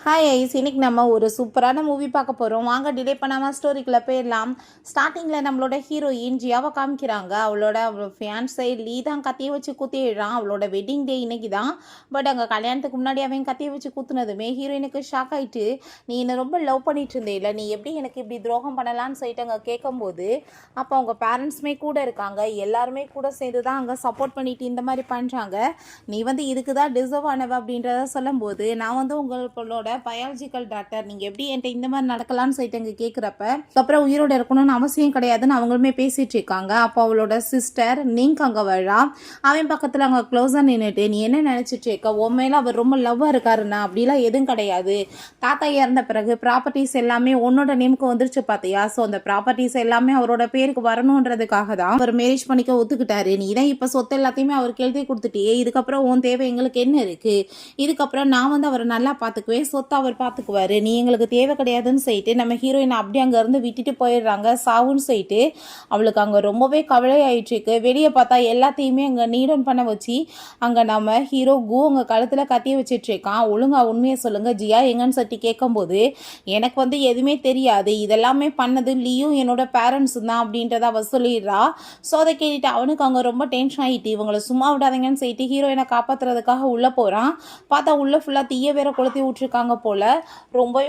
Hi ice, இன்னைக்கு நம்ம ஒரு சூப்பரான மூவி பார்க்க போகிறோம். வாங்க டிலே பண்ணாமல் ஸ்டோரிக்குள்ளே போயிடலாம். ஸ்டார்டிங்கில் நம்மளோட ஹீரோயின் ஜியாவை காமிக்கிறாங்க. அவளோட ஃபியான்ஸை லீ தான் கத்தியை வச்சு குத்திடுறான். அவளோட வெட்டிங் டே இன்னைக்கு தான். பட் அங்கே கல்யாணத்துக்கு முன்னாடி அவன் கத்தியை வச்சு குத்துனதுமே ஹீரோயினுக்கு ஷாக் ஆகிட்டு, நீ என்னை ரொம்ப லவ் பண்ணிட்டு இருந்தே இல்லை, நீ எப்படி எனக்கு இப்படி துரோகம் பண்ணலான்னு சொல்லிட்டு அங்கே கேட்கும்போது, அப்போ அவங்க பேரண்ட்ஸுமே கூட இருக்காங்க. எல்லாருமே கூட சேர்ந்து தான் அங்கே சப்போர்ட் பண்ணிட்டு இந்த மாதிரி பண்ணுறாங்க. நீ இதுக்கு தான் டிசர்வ் ஆனவ அப்படின்றத சொல்லும்போது, நான் உங்களோட பயாலஜிக்கல் டாக்டர், நீங்கள் எப்படி என்கிட்ட இந்த மாதிரி நடக்கலான்னு சொல்லிட்டு அங்கே கேட்குறப்ப, அப்புறம் உயிரோடு இருக்கணும்னு அவசியம் கிடையாதுன்னு அவங்களுமே பேசிகிட்டு இருக்காங்க. அப்போ அவளோட சிஸ்டர் நீங்க அங்கே வரா. அவன் பக்கத்தில் அங்கே க்ளோஸாக நின்றுட்டு, நீ என்ன நினச்சிட்டு இருக்க, உன் மேலே அவர் ரொம்ப லவ்வாக இருக்காருண்ணா, அப்படிலாம் எதுவும் கிடையாது. தாத்தா இறந்த பிறகு ப்ராப்பர்ட்டிஸ் எல்லாமே உன்னோட நேமுக்கு வந்துருச்சு பார்த்தியா, ஸோ அந்த ப்ராப்பர்ட்டிஸ் எல்லாமே அவரோட பேருக்கு வரணுன்றதுக்காக தான் அவர் மேரேஜ் பண்ணிக்க ஒத்துக்கிட்டாரு. நீ தான் இப்போ சொத்து எல்லாத்தையுமே அவருக்கு எழுதி கொடுத்துட்டியே, இதுக்கப்புறம் உன் தேவை எங்களுக்கு என்ன இருக்குது, இதுக்கப்புறம் நான் அவரை நல்லா பார்த்துக்குவேன், சொத்தை அவர் பார்த்துக்குவாரு, நீ எங்களுக்கு தேவை கிடையாதுன்னு சொல்லிட்டு நம்ம ஹீரோயின் அப்படி அங்கேருந்து விட்டுட்டு போயிடுறாங்க. சாவுன்னு சொல்லிட்டு அவளுக்கு அங்கே ரொம்பவே கவலை ஆயிடுச்சுக்கு. வெளியே பார்த்தா எல்லாத்தையுமே அங்கே நீடன் பண்ண வச்சு அங்கே நம்ம ஹீரோ கு அங்கே கழுத்தில் கத்திய வச்சுட்டு இருக்கான். ஒழுங்கா உண்மையை சொல்லுங்க ஜியா எங்கன்னு சொல்லிட்டு கேட்கும்போது, எனக்கு எதுவுமே தெரியாது, இதெல்லாமே பண்ணது லீயும் என்னோட பேரண்ட்ஸ் தான் அப்படின்றத அவ சொல்லிடுறா. ஸோ அதை கேட்டுட்டு அவனுக்கு அங்கே ரொம்ப டென்ஷன் ஆகிட்டு, இவங்களை சும்மா விடாதீங்கன்னு சொல்லிட்டு ஹீரோயினை காப்பாற்றுறதுக்காக உள்ளே போகிறான். பார்த்தா உள்ளே ஃபுல்லாக தீய வேற கொளுத்தி விட்டுருக்காங்க போல. ரொம்பவே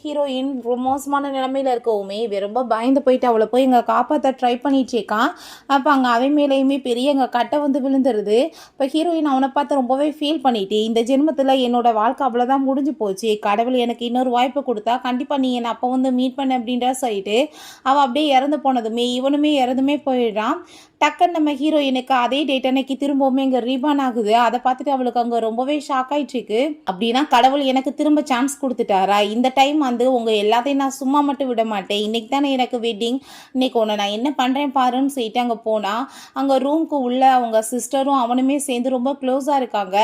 ஹீரோயின் மோசமான நிலைமையில இருக்கவுமே ரொம்ப பயந்து போயிட்டு அவளை போய் இங்கே காப்பாற்ற ட்ரை பண்ணிட்டு இருக்கான். அப்போ அங்கே அவன் மேலேயுமே பெரிய எங்கள் கட்டை விழுந்துருது. இப்போ ஹீரோயின் அவனை பார்த்து ரொம்பவே ஃபீல் பண்ணிட்டு, இந்த ஜென்மத்தில் என்னோட வாழ்க்கை அவ்வளோதான் முடிஞ்சு போச்சு, கடவுள் எனக்கு இன்னொரு வாய்ப்பு கொடுத்தா கண்டிப்பாக நீ என்னை அப்போ மீட் பண்ண அப்படின்ற சொல்லிட்டு அவள் அப்படியே இறந்து போனதுமே இவனுமே இறந்துமே போயிடுறான். டக்குன்னு நம்ம ஹீரோயினுக்கு அதே டேட் அன்னைக்கு திரும்பவுமே இங்கே ரீபான் ஆகுது. அதை பார்த்துட்டு அவளுக்கு அங்கே ரொம்பவே ஷாக் ஆயிடுச்சு. அப்படின்னா கடவுள் எனக்கு திரும்ப சான்ஸ் கொடுத்துட்டாரா, இந்த டைம் உங்கள் எல்லாத்தையும் நான் சும்மா மட்டும் விட மாட்டேன், இன்னைக்கு தானே எனக்கு வெட்டிங், இன்னைக்கு ஒன்று நான் என்ன பண்ணுறேன் பாருன்னு சொல்லிட்டு அங்கே போனால் அங்கே ரூம்க்கு உள்ள அவங்க சிஸ்டரும் அவனுமே சேர்ந்து ரொம்ப க்ளோஸாக இருக்காங்க.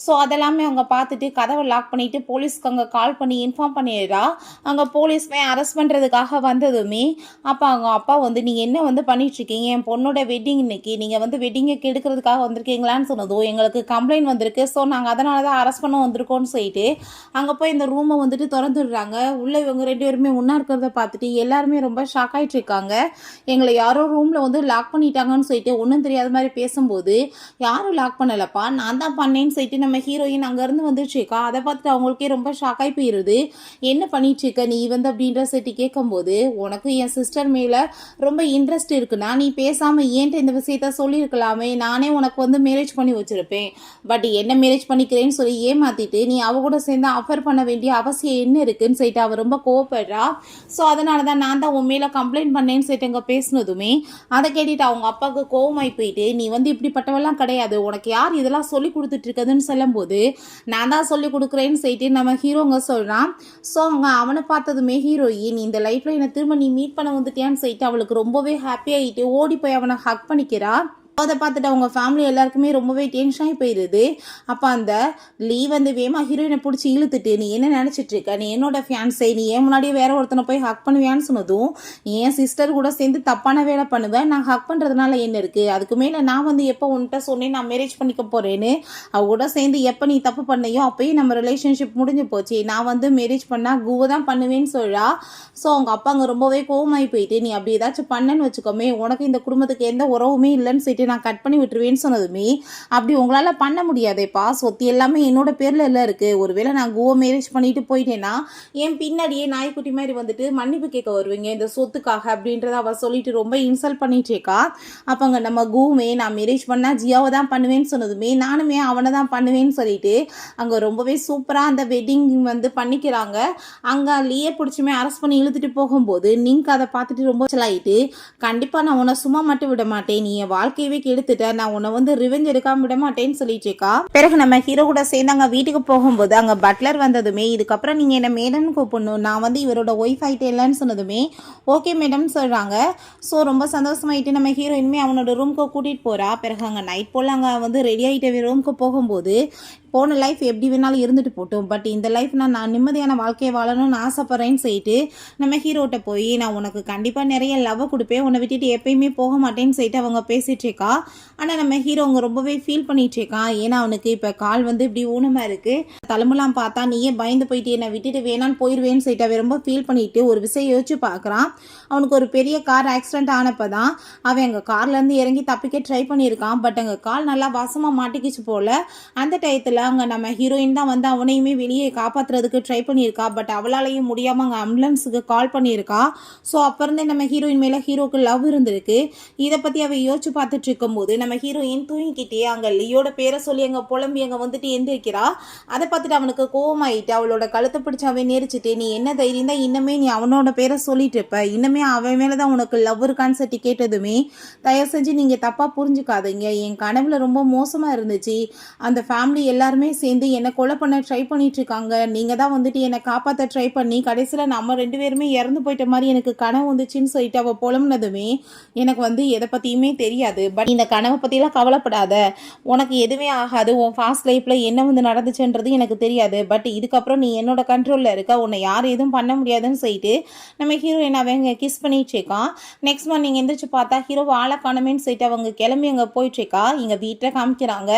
ஸோ அதெல்லாமே அவங்க பார்த்துட்டு கதவை லாக் பண்ணிட்டு போலீஸ்க்கு அங்கே கால் பண்ணி இன்ஃபார்ம் பண்ணிடுறா. அங்கே போலீஸ்மே அரெஸ்ட் பண்ணுறதுக்காக வந்ததுமே அப்போ அவங்க அப்பா நீங்கள் என்ன பண்ணிட்டு இருக்கீங்க, என் பொண்ணோட வெட்டிங் இன்னைக்கு நீங்கள் வெட்டிங்கை கெடுக்கிறதுக்காக வந்திருக்கீங்களான்னு சொன்னதும், எங்களுக்கு கம்ப்ளைண்ட் வந்திருக்கு, ஸோ நாங்கள் அதனால தான் அரெஸ்ட் பண்ண வந்திருக்கோம்னு சொல்லிட்டு அங்கே போய் இந்த ரூமை திறந்துடுறாங்க. உள்ள இவங்க ரெண்டு பேருமே ஒன்றா இருக்கிறத பார்த்துட்டு எல்லாருமே ரொம்ப ஷாக் ஆகிட்டு இருக்காங்க. எங்களை யாரோ ரூமில் லாக் பண்ணிட்டாங்கன்னு சொல்லிட்டு ஒன்றும் தெரியாத மாதிரி பேசும்போது, யாரும் லாக் பண்ணலப்பா, நான் தான் பண்ணேன்னு சொல்லிட்டு நம்ம ஹீரோயின் அங்கேருந்து வந்துட்டுருக்கா. அதை பார்த்துட்டு அவங்களுக்கே ரொம்ப ஷாக் ஆகி போயிடுது. என்ன பண்ணிட்டு இருக்க நீ அப்படின்ற சொல்லிட்டு கேட்கும்போது, உனக்கு என் சிஸ்டர் மேலே ரொம்ப இன்ட்ரெஸ்ட் இருக்குன்னா நீ பேசாமல் ஏன்ட்டு இந்த விஷயத்த சொல்லியிருக்கலாமே, நானே உனக்கு மேரேஜ் பண்ணி வச்சிருப்பேன், பட் என்ன மேரேஜ் பண்ணிக்கிறேன்னு சொல்லி ஏமாத்திட்டு நீ அவ கூட சேர்ந்து ஆஃபர் பண்ண வேண்டிய அவசியம் என்ன இருக்குன்னு சொல்லிட்டு அவ ரொம்ப கோவப்படுறா. ஸோ அதனால தான் நான் தான் உன் மேலே கம்ப்ளைண்ட் பண்ணேன்னு சொல்லிட்டு அங்கே பேசினதுமே அதை கேட்டுட்டு அவங்க அப்பாவுக்கு கோவமாகி போயிட்டு, நீ இப்படிப்பட்டவெல்லாம் கிடையாது, உனக்கு யார் இதெல்லாம் சொல்லி கொடுத்துட்டு இருக்குதுன்னு சொல்லும்போது, நான் தான் சொல்லி கொடுக்குறேன்னு சொல்லிட்டு நம்ம ஹீரோங்க சொல்கிறான். ஸோ அவங்க அவனை பார்த்ததுமே ஹீரோயின் இந்த லைஃப்பில் என்னை திரும்ப நீ மீட் பண்ண வந்துட்டியான்னு சொல்லிட்டு அவளுக்கு ரொம்பவே ஹாப்பியாகிட்டு ஓடி போய் அவனை ஹக் பண்ணிக்கிறா. அதை பார்த்துட்டு அவங்க ஃபேமிலி எல்லாருக்குமே ரொம்பவே டென்ஷன் ஆகி போயிடுது. அப்போ அந்த லீ வேமா ஹீரோயினை பிடிச்சி இழுத்துட்டு, நீ என்ன நினச்சிட்டு இருக்க, நீ என்னோட ஃபியான்ஸை, நீ ஏன் முன்னாடியே வேற ஒருத்தனை போய் ஹக் பண்ணுவியான்னு சொன்னதும், என் சிஸ்டர் கூட சேர்ந்து தப்பான வேலை பண்ணுவேன், நான் ஹக் பண்ணுறதுனால என்ன இருக்குது, அதுக்கு மேலே நான் எப்போ உன்கிட்ட சொன்னேன் நான் மேரேஜ் பண்ணிக்க போகிறேன்னு, அவ கூட சேர்ந்து எப்போ நீ தப்பு பண்ணையோ அப்போயே நம்ம ரிலேஷன்ஷிப் முடிஞ்சு போச்சு, நான் மேரேஜ் பண்ணால் குவை தான் பண்ணுவேன்னு சொல்கிறா. ஸோ அவங்க அப்பா அங்கே ரொம்பவே கோவமாகி போயிட்டு, நீ அப்படி ஏதாச்சும் பண்ணேன்னு வச்சுக்கோமே, உனக்கு இந்த குடும்பத்துக்கு எந்த உறவுமே இல்லைன்னு சொல்லிட்டு நான் கட் பண்ணி விட்டுருவேன்னு சொன்னதுமே, அப்படி உங்களால் பண்ண முடியாதேப்பா, சொத்து எல்லாமே என்னோட பேரில் எல்லாம் இருக்குது, ஒருவேளை நான் குவை மேரேஜ் பண்ணிட்டு போயிட்டேன்னா என் பின்னாடியே நாய்க்குட்டி மாதிரி மன்னிப்பு கேட்க வருவீங்க இந்த சொத்துக்காக அப்படின்றத அவள் சொல்லிட்டு ரொம்ப இன்சல்ட் பண்ணிட்டு இருக்கா. அப்போங்க நம்ம குவுமே நான் மேரேஜ் பண்ணால் ஜியாவை தான் பண்ணுவேன்னு சொன்னதுமே, நானுமே அவனை தான் பண்ணுவேன்னு சொல்லிட்டு அங்கே ரொம்பவே சூப்பராக அந்த வெட்டிங் பண்ணிக்கிறாங்க. அங்கே லீயை பிடிச்சுமே அரெஸ்ட் பண்ணி இழுத்துட்டு போகும்போது நீங்கள் அதை பார்த்துட்டு ரொம்ப ஆகிட்டு, கண்டிப்பாக நான் உன்னை சும்மா மட்டும் விட மாட்டேன், நீ என் வாழ்க்கையவே எடுத்துட்ட, நான் உன்னை ரிவெஞ்ச் எடுக்காம விட மாட்டேன்னு சொல்லிட்டு இருக்கா. பிறகு நம்ம ஹீரோ கூட சேர்ந்து அங்கே வீட்டுக்கு போகும்போது அங்கே பட்லர் வந்ததுமே, இதுக்கப்புறம் நீங்கள் என்ன மேடம் கூப்பிடணும், நான் இவரோட ஒய்ஃப் ஆகிட்டே இல்லைன்னு சொன்னதுமே ஓகே மேடம் சொல்கிறாங்க. ஸோ ரொம்ப சந்தோஷமாயிட்டு நம்ம ஹீரோயினுமே அவனோட ரூமுக்கு கூட்டிகிட்டு போகிறா. பிறகு அங்கே நைட் போல் அங்கே ரெடி ஆகிட்டு ரூமுக்கு போகும்போது, போன லைஃப் எப்படி வேணாலும் இருந்துட்டு போட்டோம், பட் இந்த லைஃப் நான் நிம்மதியான வாழ்க்கையை வாழணும்னு ஆசைப்படுறேன்னு சொல்லிட்டு நம்ம ஹீரோட்ட போய், நான் உனக்கு கண்டிப்பாக நிறைய லவ் கொடுப்பேன், உன்னை விட்டுட்டு எப்பயுமே போக மாட்டேன்னு சொல்லிட்டு அவங்க பேசிட்டு இருக்கா. இருக்கா. ஆனால் நம்ம ஹீரோ அவங்க ரொம்பவே ஃபீல் பண்ணிட்டு இருக்கான். ஏன்னா அவனுக்கு இப்போ கால் வந்து இப்படி ஊனமாக இருக்குது. தலைமுலாம் பார்த்தா நீயே பயந்து போயிட்டு என்னை விட்டுட்டு வேணான்னு போயிடுவேன்னு சொல்லிட்டு அவன் ரொம்ப ஃபீல் பண்ணிட்டு ஒரு விஷயம் யோசிச்சு பார்க்குறான். அவனுக்கு ஒரு பெரிய கார் ஆக்சிடென்ட் ஆனப்போ தான் அவன் அங்கே கார்லேருந்து இறங்கி தப்பிக்க ட்ரை பண்ணியிருக்கான். பட் அங்கே கால் நல்லா வாசமாக மாட்டிக்கிச்சு போல். அந்த டயத்தில் அங்கே நம்ம ஹீரோயின் தான் வந்து அவனையுமே வெளியே காப்பாற்றுறதுக்கு ட்ரை பண்ணியிருக்கா. பட் அவளாலையும் முடியாமல் அங்கே ஆம்புலன்ஸுக்கு கால் பண்ணியிருக்கா. ஸோ அப்போ இருந்தே நம்ம ஹீரோயின் மேலே ஹீரோக்கு லவ் இருந்திருக்கு. இதை பற்றி அவள் யோசிச்சு பார்த்துட்டு இருக்கும்போது நம்ம ஹீரோயின் தூங்கிக்கிட்டே அங்கே லியோட பேரை சொல்லி அங்கே புலம்பி அங்கே வந்துட்டு எந்திரிக்கிறா. அதை பார்த்துட்டு அவனுக்கு கோவமாயிட்டு அவளோட கழுத்தை பிடிச்சி அவன் நெரிச்சிட்டு, நீ என்ன தைரியம் தான் இன்னமே நீ அவனோட பேரை சொல்லிட்டு இருப்ப, இன்னமே அவன் மேலே தான் உனக்கு லவ் இருக்கான்னு சொல்லி கேட்டதுமே, தயவு செஞ்சு நீங்கள் தப்பாக புரிஞ்சுக்காதீங்க, என் கனவுல ரொம்ப மோசமாக இருந்துச்சு, அந்த ஃபேமிலி எல்லாருமே சேர்ந்து என்னை கொலை பண்ண ட்ரை பண்ணிட்டு இருக்காங்க, நீங்கள் தான் வந்துட்டு என்னை காப்பாற்ற ட்ரை பண்ணி கடைசியில் நம்ம 2 பேருமே இறந்து போயிட்ட மாதிரி எனக்கு கனவு வந்துச்சுன்னு சொல்லிட்டு அவள் புலம்புனதுமே எனக்கு வந்து எதை பற்றியுமே தெரியாது. பட் இந்த கனவை பற்றிலாம் கவலைப்படாத, உனக்கு எதுவுமே ஆகாது, உன் ஃபாஸ்ட் லைஃப்பில் என்ன வந்து நடந்துச்சுன்றது எனக்கு தெரியாது, பட் இதுக்கப்புறம் நீ என்னோட கண்ட்ரோலில் இருக்க, உன்னை யார் எதுவும் பண்ண முடியாதுன்னு சொல்லிட்டு நம்ம ஹீரோயின் அவங்க கிஸ் பண்ணிட்டு இருக்கான். நெக்ஸ்ட் மார்னிங் எந்திரிச்சு பார்த்தா ஹீரோ ஆளை காணமேன்னு சொல்லிட்டு அவங்க கிளம்பி அங்கே போயிட்டுருக்கா. இங்கே வீட்டில் காமிக்கிறாங்க.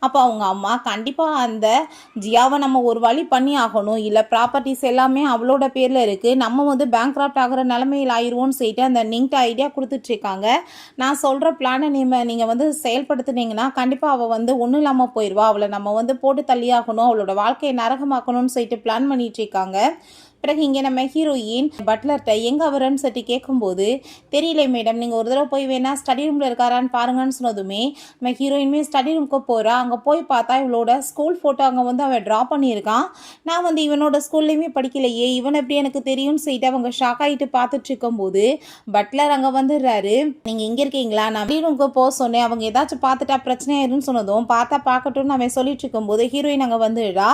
அப்போ அவங்க அம்மா கண்டிப்பாக அந்த ஜியாவை நம்ம ஒரு வழி பண்ணி ஆகணும், இல்லை ப்ராப்பர்ட்டிஸ் எல்லாமே அவளோட பேரில் இருக்குது, நம்ம வந்து பேங்க்ராப்ட் ஆகிற நிலமையில் ஆயிடுவோன்னு சொல்லிட்டு அந்த நீங்கிட்ட ஐடியா கொடுத்துட்ருக்காங்க. நான் சொல்கிற பிளானை நீங்கள் வந்து செயல்படுத்துனீங்கன்னா கண்டிப்பாக அவள் வந்து ஒன்றும் இல்லாமல் போயிடுவா, அவளை நம்ம வந்து போட்டு தள்ளியாகணும், அவளோட வாழ்க்கையை நரகமாக்கணும்னு சொல்லிட்டு பிளான் பண்ணிட்டு இருக்காங்க. பிறகு இங்கே நம்ம ஹீரோயின் பட்லர்கிட்ட எங்கே அவருன்னு சொல்லி கேட்கும்போது, தெரியல மேடம், நீங்கள் ஒரு தடவை போய் வேணா ஸ்டடி ரூமில் இருக்காரான்னு பாருங்கன்னு சொன்னதுமே நம்ம ஹீரோயினுமே ஸ்டடி ரூமுக்கு போகிறா. அங்கே போய் பார்த்தா இவளோட ஸ்கூல் ஃபோட்டோ அங்கே வந்து அவன் ட்ரா பண்ணியிருக்கான். நான் வந்து இவனோட ஸ்கூல்லையுமே படிக்கலையே, இவன் எப்படி எனக்கு தெரியும்னு சொல்லிட்டு அவங்க ஷாக் ஆகிட்டு பார்த்துட்டு இருக்கும்போது பட்லர் அங்கே வந்துடுறாரு. நீங்கள் எங்கே இருக்கீங்களா, நான் ஸ்டடி ரூமுக்கு போக சொன்னேன், அவங்க ஏதாச்சும் பார்த்துட்டா பிரச்சனை ஆயிருன்னு சொன்னதும் பார்த்தா பார்க்கட்டும்னு அவன் சொல்லிட்டு இருக்கும்போது ஹீரோயின் அங்கே வந்துடுறா.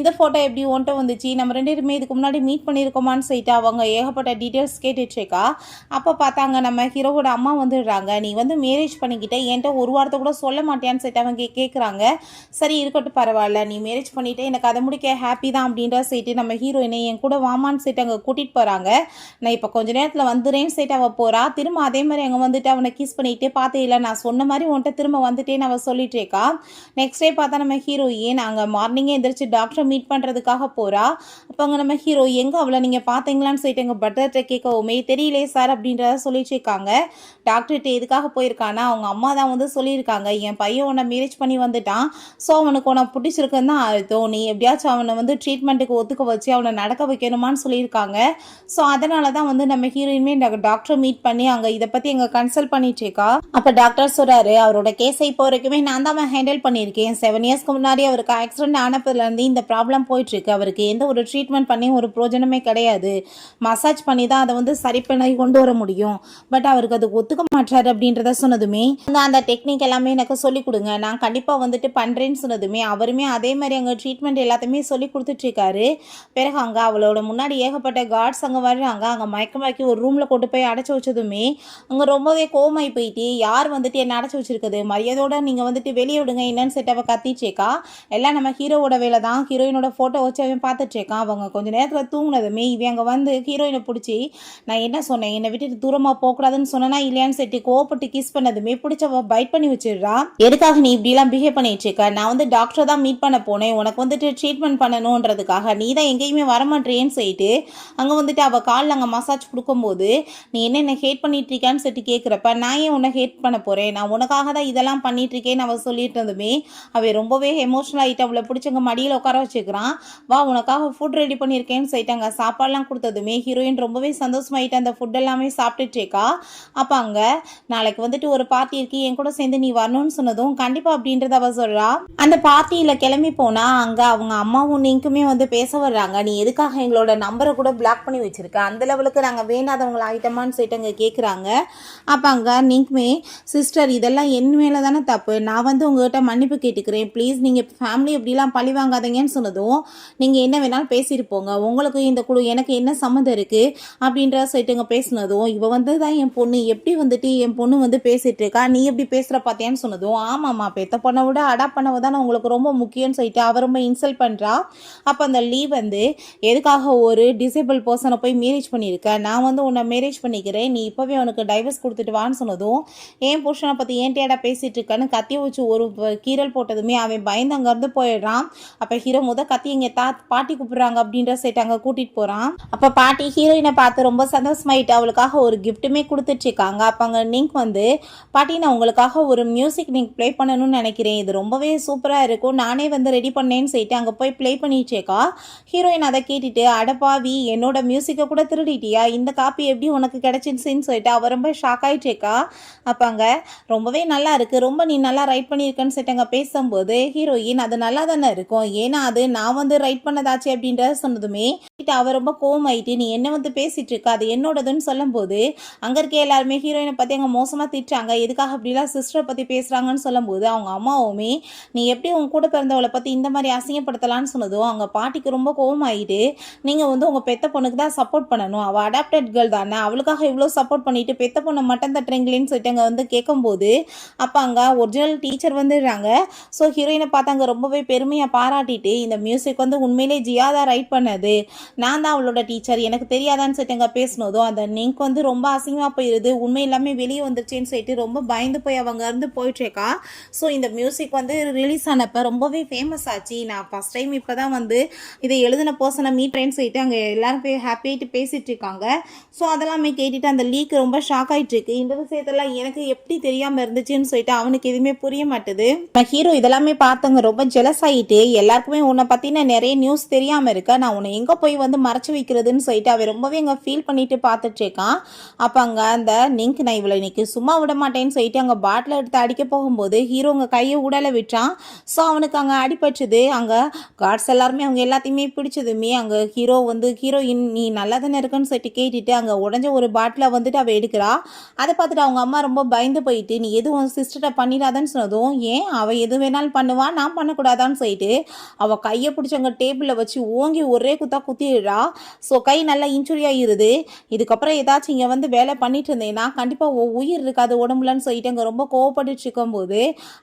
இந்த ஃபோட்டோ எப்படி ஒன்ட்ட வந்துச்சு, நம்ம 2 பேருமே இதுக்கு முன்னாடி மீட் பண்ணியிருக்கோமான்னு சொல்லிட்டு அவங்க ஏகப்பட்ட டீட்டெயில்ஸ் கேட்டுட்ருக்கா. அப்போ பார்த்தாங்க நம்ம ஹீரோவோட அம்மா வந்துடுறாங்க. நீ வந்து மேரேஜ் பண்ணிக்கிட்ட, என்கிட்ட ஒரு வாரத்தை கூட சொல்ல மாட்டியான்னு சொல்லிட்டு அவங்க கேட்குறாங்க. சரி இருக்கட்டும் பரவாயில்ல, நீ மேரேஜ் பண்ணிவிட்டு எனக்கு அதை முடிக்க ஹாப்பி தான் அப்படின்ற சொல்லிட்டு நம்ம ஹீரோயினை என் கூட வாமான்னு சொல்லிட்டு அங்கே கூட்டிகிட்டு போகிறாங்க. நான் இப்போ கொஞ்ச நேரத்தில் வந்துடுறேன்னு சொல்லிட்டு அவள் போகிறா. திரும்ப அதே மாதிரி அங்கே வந்துட்டு அவனை கிஸ் பண்ணிட்டு பார்த்தே இல்லை, நான் சொன்ன மாதிரி உன்ட்ட திரும்ப வந்துட்டேன்னு அவள் சொல்லிட்டு இருக்கா. நெக்ஸ்ட் டே பார்த்தா நம்ம ஹீரோயின் அங்கே மார்னிங்கே எந்திரிச்சு டாக்டரை மீட் பண்ணுறதுக்காக போகிறா. அப்போ அங்கே நம்ம ஹீரோ எங்கே அவளை நீங்கள் பார்த்தீங்களான்னு சொல்லிட்டு எங்கள் பட்டர்கிட்ட கேட்கவுமே தெரியலே சார் அப்படின்றத சொல்லிட்டு இருக்காங்க. டாக்டர்கிட்ட எதுக்காக போயிருக்கானா, அவங்க அம்மா தான் வந்து சொல்லியிருக்காங்க, என் பையன் உன்னை மேரேஜ் பண்ணி வந்துட்டான், ஸோ அவனுக்கு உன்னை பிடிச்சிருக்குன்னு தான் அர்த்தம், நீ எப்படியாச்சும் அவனை வந்து ட்ரீட்மெண்ட்டுக்கு ஒத்துக்க வச்சு அவனை நடக்க வைக்கணுமான்னு சொல்லியிருக்காங்க. ஸோ அதனால தான் வந்து நம்ம ஹீரோயின்மே டாக்டரை மீட் பண்ணி அங்கே இதை பற்றி எங்கள் கன்சல்ட் பண்ணிட்டு இருக்கா. அப்போ டாக்டர் சொல்கிறாரு, அவரோட கேஸை இப்போ வரைக்குமே நான் தான் ஹேண்டில் பண்ணியிருக்கேன், 7 இயர்ஸ்க்கு முன்னாடி அவருக்கு ஆக்சிடென்ட் ஆனப்பதுலேருந்து இந்த ப்ராப்ளம் போயிட்டுருக்கு, அவருக்கு எந்த ஒரு ட்ரீட்மெண்ட் பண்ணி ஒரு ப்ரோஜனமே கிடையாது, மசாஜ் பண்ணி தான் அதை வந்து சரி பண்ணி கொண்டு வர முடியும், பட் அவருக்கு அது ஒத்துக்க மாட்டாரு அப்படின்றத சொன்னதுமே அந்த டெக்னிக் எல்லாமே எனக்கு சொல்லிக் கொடுங்க, நான் கண்டிப்பாக வந்துட்டு பண்ணுறேன்னு சொன்னதுமே அவருமே அதே மாதிரி அங்கே ட்ரீட்மெண்ட் எல்லாத்தையுமே சொல்லி கொடுத்துட்ருக்காரு. பிறகு அங்கே அவளோட முன்னாடி ஏகப்பட்ட கார்ட்ஸ் அங்கே வர்றாங்க. அங்கே மயக்கமாக்கி ஒரு ரூமில் கொண்டு போய் அடைச்சி வச்சதுமே அங்கே ரொம்பவே கோமாய் போயிட்டு, யார் வந்துட்டு என்ன அடைச்சி வச்சிருக்குது, மரியாதையோட நீங்கள் வந்துட்டு வெளியே விடுங்க என்னன்னு செட் அவள் கத்திச்சேக்கா. எல்லாம் நம்ம ஹீரோவோட வேலை தான், ஹீரோயினோட ஃபோட்டோ வச்சு அவன் பார்த்துட்ருக்கான். அவங்க கொஞ்சம் நேரத்தில் தூங்கினதுமே இவன் அங்கே வந்து ஹீரோயினை பிடிச்சி, நான் என்ன சொன்னேன், என்னை விட்டுட்டு தூரமாக போகக்கூடாதுன்னு சொன்னா இல்லையான்னு செட்டி கோவப்பட்டு கிஸ் பண்ணதுமே பிடிச்சவ பைட் பண்ணி வச்சிடுறா. எதுக்காக நீ இப்படிலாம் பிஹேவ் பண்ணிட்டு இருக்க, நான் வந்து டாக்டரை தான் மீட் பண்ண போனேன், உனக்கு வந்துட்டு ட்ரீட்மெண்ட் பண்ணணுன்றதுக்காக, நீ தான் எங்கேயுமே வரமாட்டேன்னு சொல்லிட்டு அங்கே வந்துட்டு அவள் காலில் அங்கே மசாஜ் கொடுக்கும்போது, நீ என்ன ஹேட் பண்ணிட்டு இருக்கான்னு சொல்லிட்டு கேட்குறப்ப, நான் ஏன் உன்னை ஹேட் பண்ண போகிறேன், நான் உனக்காக தான் இதெல்லாம் பண்ணிட்டு இருக்கேன்னு அவள் சொல்லிட்டு இருந்ததுமே அவள் ரொம்பவே எமோஷனல் ஆகிட்டு அவளை பிடிச்சவங்க மடியில் உட்கார வச்சுக்கிறான். வா உனக்காக ஃபுட் ரெடி பண்ணியிருக்கேன்னு சொல்லிட்டு அங்கே சாப்பாடுலாம் கொடுத்ததுமே ஹீரோயின் ரொம்பவே சந்தோஷமாயிட்டு அந்த ஃபுட் எல்லாமே சாப்பிட்டுட்டு இருக்கா. அப்போ அங்கே நாளைக்கு வந்துட்டு ஒரு பார்ட்டி இருக்கு, என் கூட சேர்ந்து நீ வரணும்னு சொன்னதும் கண்டிப்பாக அப்படின்றத அவள் சொல்கிறா. அந்த பார்ட்டியில் கிளம்பி போனால் அங்கே அவங்க அம்மாவும் நீக்குமே வந்து பேச வர்றாங்க. நீ எதுக்காக எங்களோட நம்பரை கூட பிளாக் பண்ணி வச்சிருக்க, அந்த லெவலுக்கு நாங்கள் வேண்டாதவங்களை ஆகிட்டோமான்னு சொல்லிட்டு அங்கே கேட்குறாங்க. அப்போ அங்கே நீக்குமே, சிஸ்டர் இதெல்லாம் என் மேலே தானே தப்பு, நான் வந்து உங்கள்கிட்ட மன்னிப்பு கேட்டுக்கிறேன், ப்ளீஸ் நீங்கள் ஃபேமிலி எப்படிலாம் பழி வாங்காதீங்கன்னு சொன்னதும், நீங்கள் என்ன வேணாலும் பேசிட்டு போங்க, உங்களுக்கு உங்களுக்கு இந்த குழு எனக்கு என்ன சம்மந்தம் இருக்குது அப்படின்ற சொல்லிட்டுங்க பேசினதும், இவ வந்து தான் என் பொண்ணு, எப்படி வந்துட்டு என் பொண்ணு வந்து பேசிட்டு இருக்கா, நீ எப்படி பேசுகிற பார்த்தியான்னு சொன்னதும், ஆமாம்மா பெத்த பொண்ணை விட அடாப்ட் பண்ணவ தான் உங்களுக்கு ரொம்ப முக்கியம்னு சொல்லிட்டு அவ ரொம்ப இன்சல்ட் பண்ணுறா. அப்போ அந்த லீவ் வந்து எதுக்காக ஒரு டிசேபிள் பர்சனை போய் மேரேஜ் பண்ணியிருக்க, நான் வந்து உன்னை மேரேஜ் பண்ணிக்கிறேன், நீ இப்போவே அவனுக்கு டைவர்ஸ் கொடுத்துட்டு வான்னு சொன்னதும், ஏன் புருஷனை பற்றி ஏன் டேடா பேசிகிட்டு இருக்கன்னு கத்திய வச்சு ஒரு கீரல் போட்டதுமே அவன் பயந்து அங்கேருந்து போயிடுறான். அப்போ ஹீரோ கத்தி இங்கே பாட்டி கூப்பிட்றாங்க அப்படின்ற சைட்டு அங்கே கூட்டிகிட்டு போகிறான். அப்போ பாட்டி ஹீரோயினை பார்த்து ரொம்ப சந்தோஷமாயிட்டு அவளுக்காக ஒரு கிஃப்ட்டுமே கொடுத்துட்ருக்காங்க. அப்போ அங்கே நீங்க வந்து பாட்டி நான் உங்களுக்காக ஒரு மியூசிக் நீங்கள் ப்ளே பண்ணணும்னு நினைக்கிறேன், இது ரொம்பவே சூப்பராக இருக்கும், நானே வந்து ரெடி பண்ணேன்னு சொல்லிட்டு அங்கே போய் ப்ளே பண்ணிட்டேக்கா. ஹீரோயின் அதை கேட்டுட்டு அடப்பாவி என்னோட மியூசிக்கை கூட திருடிட்டியா, இந்த காப்பி எப்படி உனக்கு கிடச்சிச்சுன்னு சொல்லிட்டு அவள் ரொம்ப ஷாக் ஆகிட்டேக்கா. அப்போ அங்கே ரொம்பவே நல்லா இருக்குது, ரொம்ப நீ நல்லா ரைட் பண்ணியிருக்கேன்னு சொல்லிட்டு அங்கே பேசும்போது ஹீரோயின் அது நல்லா தானே இருக்கும், ஏன்னா அது நான் வந்து ரைட் பண்ணதாச்சு அப்படின்றத சொன்னதுமே அவள் ரொம்ப கோவமாயிட்டு நீ என்ன வந்து பேசிகிட்டு இருக்க, அது என்னோடதுன்னு சொல்லும்போது அங்கே இருக்க எல்லாருமே ஹீரோயினை பற்றி அங்கே மோசமாக திட்டுறாங்க, எதுக்காக அப்படிலாம் சிஸ்டரை பற்றி பேசுகிறாங்கன்னு சொல்லும்போது அவங்க அம்மாவுமே நீ எப்படி உங்க கூட பிறந்தவளை பற்றி இந்த மாதிரி அசிங்கப்படுத்தலான்னு சொன்னதும் அவங்க பாட்டிக்கு ரொம்ப கோவமாயிட்டு நீங்கள் வந்து உங்கள் பெத்த பொண்ணுக்கு தான் சப்போர்ட் பண்ணணும், அவள் அடாப்டட் கேர்ள் தானே, அவளுக்காக இவ்வளோ சப்போர்ட் பண்ணிட்டு பெத்த பொண்ணை மட்டும் தட்டுறீங்களேன்னு சொல்லிட்டு அங்கே வந்து கேட்கும்போது அப்போ அங்கே ஒரிஜினல் டீச்சர் வந்துடுறாங்க. ஸோ ஹீரோயினை பார்த்து அங்கே ரொம்பவே பெருமையாக பாராட்டிட்டு இந்த மியூசிக் வந்து உண்மையிலே ஜியா தான் ரைட் பண்ணது, நான் தான் அவளோட டீச்சர், எனக்கு தெரியாதான்னு சொல்லிட்டு அங்கே பேசினதும் அந்த நீங்க வந்து ரொம்ப அசிங்கமாக போயிடுது, உண்மை எல்லாமே வெளியே வந்துருச்சுன்னு சொல்லிட்டு ரொம்ப பயந்து போய் அவங்க இருந்து போயிட்டுருக்கா. ஸோ இந்த மியூசிக் வந்து ரிலீஸ் ஆனப்போ ரொம்பவே ஃபேமஸ் ஆச்சு, நான் ஃபஸ்ட் டைம் இப்போ தான் வந்து இதை எழுதின பர்சனை மீட் பண்ணேன்னு சொல்லிட்டு அங்கே எல்லாரும் போய் ஹாப்பியாகிட்டு பேசிகிட்டு இருக்காங்க. ஸோ அதெல்லாமே கேட்டுட்டு அந்த லீக் ரொம்ப ஷாக் ஆகிட்டு இருக்கு, இந்த விஷயத்தெல்லாம் எனக்கு எப்படி தெரியாமல் இருந்துச்சுன்னு சொல்லிட்டு அவனுக்கு எதுவுமே புரிய மாட்டுது. ஹீரோ இதெல்லாமே பார்த்தவங்க ரொம்ப ஜெலஸ் ஆகிட்டு எல்லாருக்குமே உன்னை பற்றின நிறைய நியூஸ் தெரியாமல் இருக்க, நான் உன்னை எங்கே போய் வந்து மறைச்சி வைக்கிறதுன்னு சொல்லிட்டு அவன் ரொம்பவே அங்கே ஃபீல் பண்ணிட்டு பார்த்துட்டு இருக்கான். அப்போ அங்கே அந்த நீங்க நான் இவ்வளோ இன்னைக்கு சும்மா விட மாட்டேன்னு சொல்லிட்டு அங்கே பாட்டில் எடுத்து அடிக்க போகும்போது ஹீரோ அங்கே கையை உடலை விட்டான். ஸோ அவனுக்கு அங்கே அடிபட்டுது. அங்கே கார்ட்ஸ் எல்லாருமே அவங்க எல்லாத்தையுமே பிடிச்சதுமே அங்கே ஹீரோ வந்து ஹீரோயின் நீ நல்லா தானே இருக்குன்னு சொல்லிட்டு கேட்டுட்டு அங்கே உடஞ்ச ஒரு பாட்டிலை வந்துட்டு அவள் எடுக்கிறா. அதை பார்த்துட்டு அவங்க அம்மா ரொம்ப பயந்து போயிட்டு நீ எதுவும் சிஸ்டரை பண்ணிடாதான்னு சொன்னதும் ஏன் அவள் எது வேணாலும் பண்ணுவான் நான் பண்ணக்கூடாதான்னு சொல்லிட்டு அவள் கையை பிடிச்சி அங்கே டேபிளில் வச்சு ஓங்கி ஒரே குத்திடுறா. ஸோ கை நல்லா இன்ஜுரி ஆகிருது. இதுக்கப்புறம் ஏதாச்சும் இங்கே வந்து வேலை பண்ணிட்டு இருந்தேன்னா கண்டிப்பாக உயிர் இருக்காது உடம்புலன்னு சொல்லிட்டு அங்கே ரொம்ப கோவப்பட்டு இருக்கும்போது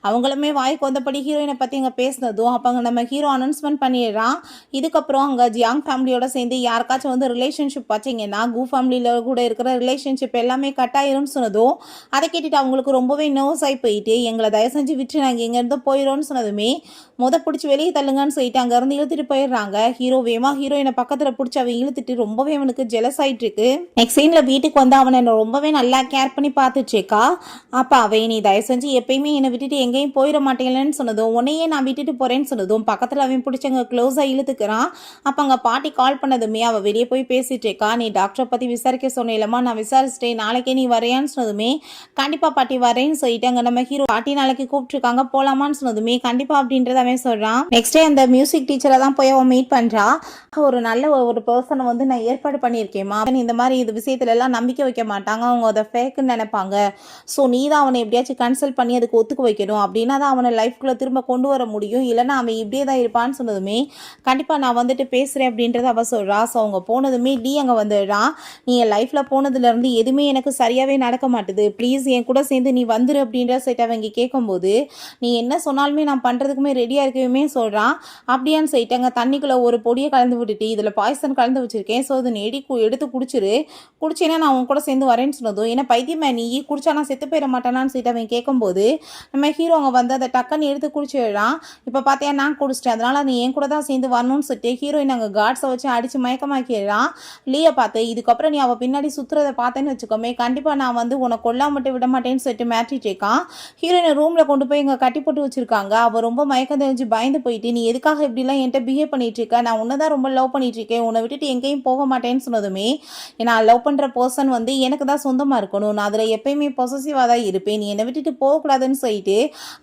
அவங்களுமே வாய்க்கு வந்தபடி ஹீரோயினை பற்றி அங்கே பேசினதும் அப்போ அங்கே நம்ம ஹீரோ அனௌன்ஸ்மெண்ட் பண்ணிடுறான். இதுக்கப்புறம் அங்கே ஜியாங் ஃபேமிலியோட சேர்ந்து யாருக்காச்சும் வந்து ரிலேஷன்ஷிப் பார்த்தீங்கன்னா கூ ஃபேமிலியில் கூட இருக்கிற ரிலேஷன்ஷிப் எல்லாமே கட் ஆயிரும்னு சொன்னதும் அதை கேட்டுட்டு அவங்களுக்கு ரொம்பவே நர்வஸ் ஆகி போயிட்டு எங்களை தயவு செஞ்சு விட்டு நாங்கள் இங்கேருந்து போயிடும்னு சொன்னதுமே பிடிச்சி வெளியே தள்ளுங்கன்னு சொல்லிட்டு அங்கேருந்து இழுத்துட்டு போயிடுறாங்க. ஹீரோ வேமா ஹீரோயினை பக்கத்தில் பிடிச்சி அவன் இழுத்துட்டு ரொம்பவே அவனுக்கு ஜெலஸ் ஆகிட்டு இருக்கு. நெக்ஸ்ட் சீனில் வீட்டுக்கு வந்து அவனை ரொம்பவே நல்லா கேர் பண்ணி பார்த்துச்சேக்கா. அப்போ அவன் நீ தயவு செஞ்சு எப்பயுமே என்னை விட்டுட்டு எங்கேயும் போயிட மாட்டேங்கலன்னு சொன்னதும் உன்னையே நான் விட்டுட்டு போகிறேன்னு சொன்னதும் பக்கத்தில் அவன் பிடிச்சவங்க க்ளோஸாக இழுத்துக்கிறான். அப்போ அங்கே பாட்டி கால் பண்ணதுமே அவள் வெளியே போய் பேசிட்டேக்கா. நீ டாக்டரை பற்றி விசாரிக்க சொன்னேலம்மா, நான் விசாரிச்சிட்டேன், நாளைக்கே நீ வரையான்னு சொன்னதுமே கண்டிப்பாக பாட்டி வரேன்னு சொல்லிட்டு அங்கே நம்ம ஹீரோ பாட்டி நாளைக்கு கூப்பிட்டுருக்காங்க போகலாமான்னு சொன்னதுமே கண்டிப்பாக அப்படின்றத அவன் சொல்கிறான். நெக்ஸ்ட் டே அந்த மியூசிக் டீச்சரை தான் போய் அவன் மீட் பண்ணுறா. ஒரு நல்ல ஒரு பர்சனை வந்து நான் ஏற்பாடு பண்ணியிருக்கேம்மா, இந்த மாதிரி இது விஷயத்துல எல்லாம் நம்பிக்கை வைக்க மாட்டாங்க, அவங்க அதை ஃபேக்குன்னு நினைப்பாங்க, ஸோ நீ தான் அவனை எப்படியாச்சும் கன்சல்ட் பண்ணி அதுக்கு ஒத்துக்க வைக்கணும், அப்படின்னா தான் அவனை லைஃப்குள்ளே திரும்ப கொண்டு வர முடியும், இல்லைனா அவன் இப்படியே தான் இருப்பான்னு சொன்னதுமே கண்டிப்பாக நான் வந்துட்டு பேசுகிறேன் அப்படின்றத அவள் சொல்கிறா. ஸோ அவங்க போனதுமே டி அங்கே வந்துடுறான். நீ என் லைஃப்பில் போனதுலேருந்து எதுவுமே எனக்கு சரியாகவே நடக்க மாட்டுது, ப்ளீஸ் என் கூட சேர்ந்து நீ வந்துரு அப்படின்ற சைட் அவங்க கேட்கும்போது நீ என்ன சொன்னாலுமே நான் பண்ணுறதுக்குமே ரெடியாக இருக்கவே சொல்கிறான். அப்படியான்னு சொல்லிட்டாங்க தண்ணிக்குள்ளே ஒரு பொடியை கலந்து விட்டுட்டு இதில் பாய்சன் கலந்து வச்சுருக்கேன், ஸோ அதை எடுத்து குடிச்சிரு, குடிச்சேன்னா நான் உன் கூட சேர்ந்து வரேன்னு சொன்னதும் ஏன்னா பைத்தியமே நீ குடிச்சா நான் செத்து போயிட மாட்டேனான்னு சொல்லிட்டு அவன் கேட்கும்போது நம்ம ஹீரோ அவங்க வந்து அதை டக்குன்னு எடுத்து குடிச்சிடுறான். இப்போ பார்த்தியா நான் குடிச்சிட்டேன், அதனால் நீ என் கூட தான் சேர்ந்து வரணும்னு சொல்லிட்டு ஹீரோயின் அங்கே கார்ட்ஸை வச்சு அடித்து மயக்கமாக்கிடுறான். லீயை பார்த்து இதுக்கப்புறம் நீ அவள் பின்னாடி சுற்றுறதை பார்த்தேன்னு வச்சுக்கோமே கண்டிப்பாக நான் வந்து உன்னை கொல்லாம மட்டும் விட மாட்டேன்னு சொல்லிட்டு மாட்டிட்டு இருக்கான். ஹீரோயினை ரூமில் கொண்டு போய் இங்கே கட்டி போட்டு வச்சுருக்காங்க. அவள் ரொம்ப மயக்கம் தெரிஞ்சு பயந்து போயிட்டு நீ எதுக்காக இப்படிலாம் என்கிட்ட பிஹேவ் பண்ணிட்டு இருக்க, நான் உன்னை தான் ரொம்ப லவ் பண்ணிட்டு இருக்கேன், உன்னை விட்டுட்டு எங்கேயும் போக மாட்டேன்னு சொன்னதுமே நான் லவ் பண்ணுற பர்சன் வந்து எனக்கு தான் சொந்தமாக இருக்கணும், நான் அதில் எப்பயுமே பொசசிவாக தான் இருப்பேன், நீ என்னை விட்டுட்டு போகக்கூடாதுன்னு சொல்லிட்டு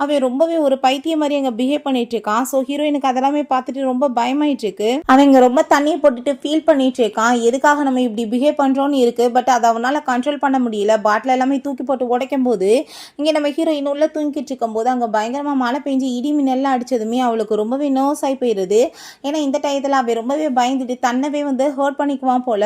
அவன் ரொம்பவே ஒரு பைத்தியம் மாதிரி அங்கே பிஹேவ் பண்ணிட்டு இருக்கான். ஸோ ஹீரோயினுக்கு அதெல்லாமே பார்த்துட்டு ரொம்ப பயமாயிட்டு இருக்கு. அவன் இங்கே ரொம்ப தண்ணியை போட்டுட்டு ஃபீல் பண்ணிட்டு இருக்கான், எதுக்காக நம்ம இப்படி பிஹேவ் பண்ணுறோன்னு இருக்கு, பட் அதை அவனால் கண்ட்ரோல் பண்ண முடியல. பாட்டில் எல்லாமே தூக்கி போட்டு உடைக்கும் போது இங்கே நம்ம ஹீரோயின் உள்ள தூங்கிட்டு இருக்கும் போது அங்கே பயங்கரமாக மழை பெஞ்சு இடி மின்னெல்லாம் அடிச்சதுமே அவளுக்கு ரொம்பவே நர்வஸ் ஆகி போயிடுது. ஏன்னா இந்த டயத்தில் அவள் ரொம்பவே பயந்து சொல்லிட்டு தன்னவே வந்து ஹர்ட் பண்ணிக்குவான் போல.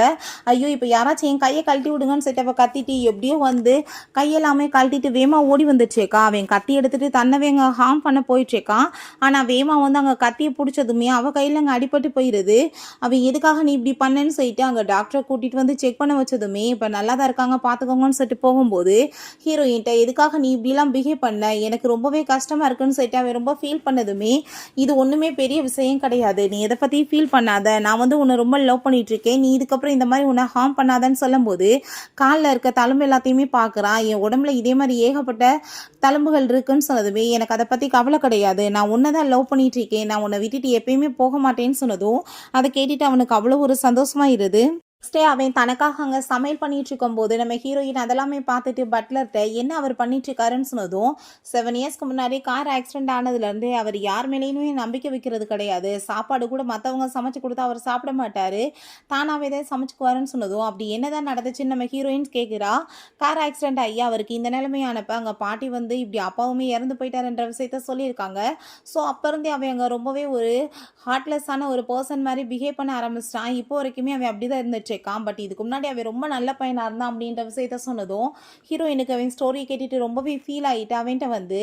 ஐயோ இப்போ யாராச்சும் என் கையை கழட்டி விடுங்கன்னு சொல்லிட்டு அவள் கத்திட்டு எப்படியோ வந்து கையெல்லாமே கழட்டிட்டு வேமா ஓடி வந்துடுச்சேக்கா. அவன் கத்தி எடுத்துட்டு தன்னவே அங்கே ஹார்ம் பண்ண போயிடுச்சேக்கா. ஆனால் வேமா வந்து அங்கே கத்தியை பிடிச்சதுமே அவள் கையில் அங்கே அடிபட்டு போயிடுது. அவன் எதுக்காக நீ இப்படி பண்ணேன்னு சொல்லிட்டு அங்கே டாக்டரை கூட்டிகிட்டு வந்து செக் பண்ண வச்சதுமே இப்போ நல்லா தான் இருக்காங்க பார்த்துக்கோங்கன்னு சொல்லிட்டு போகும்போது ஹீரோயின்ட்ட எதுக்காக நீ இப்படிலாம் பிஹேவ் பண்ண, எனக்கு ரொம்பவே கஷ்டமாக இருக்குன்னு சொல்லிட்டு அவன் ரொம்ப ஃபீல் பண்ணதுமே இது ஒன்றுமே பெரிய விஷயம் கிடையாது, நீ எதை பற்றி ஃபீல் பண்ணாத, நான் வந்து உன்னை ரொம்ப லவ் பண்ணிட்டு இருக்கேன், நீ இதுக்கப்புறம் இந்த மாதிரி உன்னை ஹார்ம் பண்ணாதன்னு சொல்லும்போது காலில் இருக்க தழும்பு எல்லாத்தையுமே பார்க்குறான். என் உடம்புல இதே மாதிரி ஏகப்பட்ட தழும்புகள் இருக்குன்னு சொன்னதுமே எனக்கு அதை பற்றி கவலை கிடையாது, நான் உன்னை தான் லவ் பண்ணிட்டு இருக்கேன், நான் உன்னை விட்டுட்டு எப்பயுமே போக மாட்டேன்னு சொன்னதும் அதை கேட்டுட்டு அவனுக்கு அவ்வளோ ஒரு சந்தோஷமாக இருது. நெக்ஸ்டே அவன் தனக்காக அங்கே சமையல் பண்ணிட்டு இருக்கும்போது நம்ம ஹீரோயின் அதெல்லாமே பார்த்துட்டு பட்லர்கிட்ட என்ன அவர் பண்ணிட்டு இருக்காருன்னு சொன்னதும் 7 இயர்ஸ்க்கு முன்னாடி கார் ஆக்சிடென்ட் ஆனதுலேருந்து அவர் யார் மேலேயுமே நம்பிக்கை வைக்கிறது கிடையாது, சாப்பாடு கூட மற்றவங்க சமைச்சு கொடுத்தா அவர் சாப்பிட மாட்டார், தானாகவே தான் சமைச்சுக்குவாருன்னு சொன்னதும் அப்படி என்னதான் நடந்துச்சுன்னு நம்ம ஹீரோயின் கேட்குறா. கார் ஆக்சிடென்ட் ஆகி அவருக்கு இந்த நிலைமையானப்ப அங்கே பாட்டி வந்து இப்படி அப்பாவுமே இறந்து போயிட்டாருன்ற விஷயத்த சொல்லியிருக்காங்க. ஸோ அப்போ இருந்தே அவன் அங்கே ரொம்பவே ஒரு ஹார்ட்லெஸ்ஸான ஒரு பர்சன் மாதிரி பிஹேவ் பண்ண ஆரம்பிச்சிட்டான். இப்போ வரைக்குமே அவன் அப்படி தான் இருந்துச்சு. பட் இதுக்கு முன்னாடி அவன் ரொம்ப நல்ல பையனா இருந்தான் அப்படின்ற விஷயத்த சொன்னதும் ஹீரோயினுக்கு அவன் ஸ்டோரி கேட்டுட்டு ரொம்பவே ஃபீல் ஆகிட்டு அவன்கிட்ட வந்து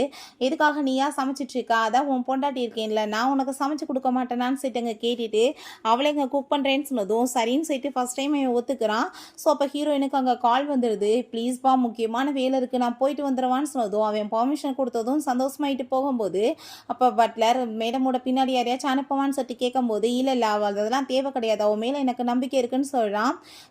எதுக்காக நீயா சமைச்சிட்டு இருக்கா, அதான் உன் பொண்டாட்டி இருக்கேன்ல, நான் உனக்கு சமைச்சு கொடுக்க மாட்டேனான்னு சொல்லிட்டு கேட்டுட்டு அவளை இங்கே குக் பண்ணுறேன்னு சொன்னதும் சரின்னு சொல்லிட்டு ஃபர்ஸ்ட் டைம் அவன் ஒத்துக்கிறான். ஸோ அப்போ ஹீரோயினுக்கு அங்கே கால் வந்துடுது, ப்ளீஸ்பா முக்கியமான வேலை இருக்குது நான் போயிட்டு வந்துடுவான்னு சொன்னதும் அவன் பர்மிஷன் கொடுத்ததும் சந்தோஷமாயிட்டு போகும்போது அப்போ பட்லர் மேடமோட பின்னாடி யாரையாச்சும் அனுப்புவான்னு சொல்லிட்டு கேட்கும்போது இல்லை அவள் அதெல்லாம் தேவை கிடையாது, அவன் மேலே எனக்கு நம்பிக்கை இருக்குன்னு சொல்கிறான்.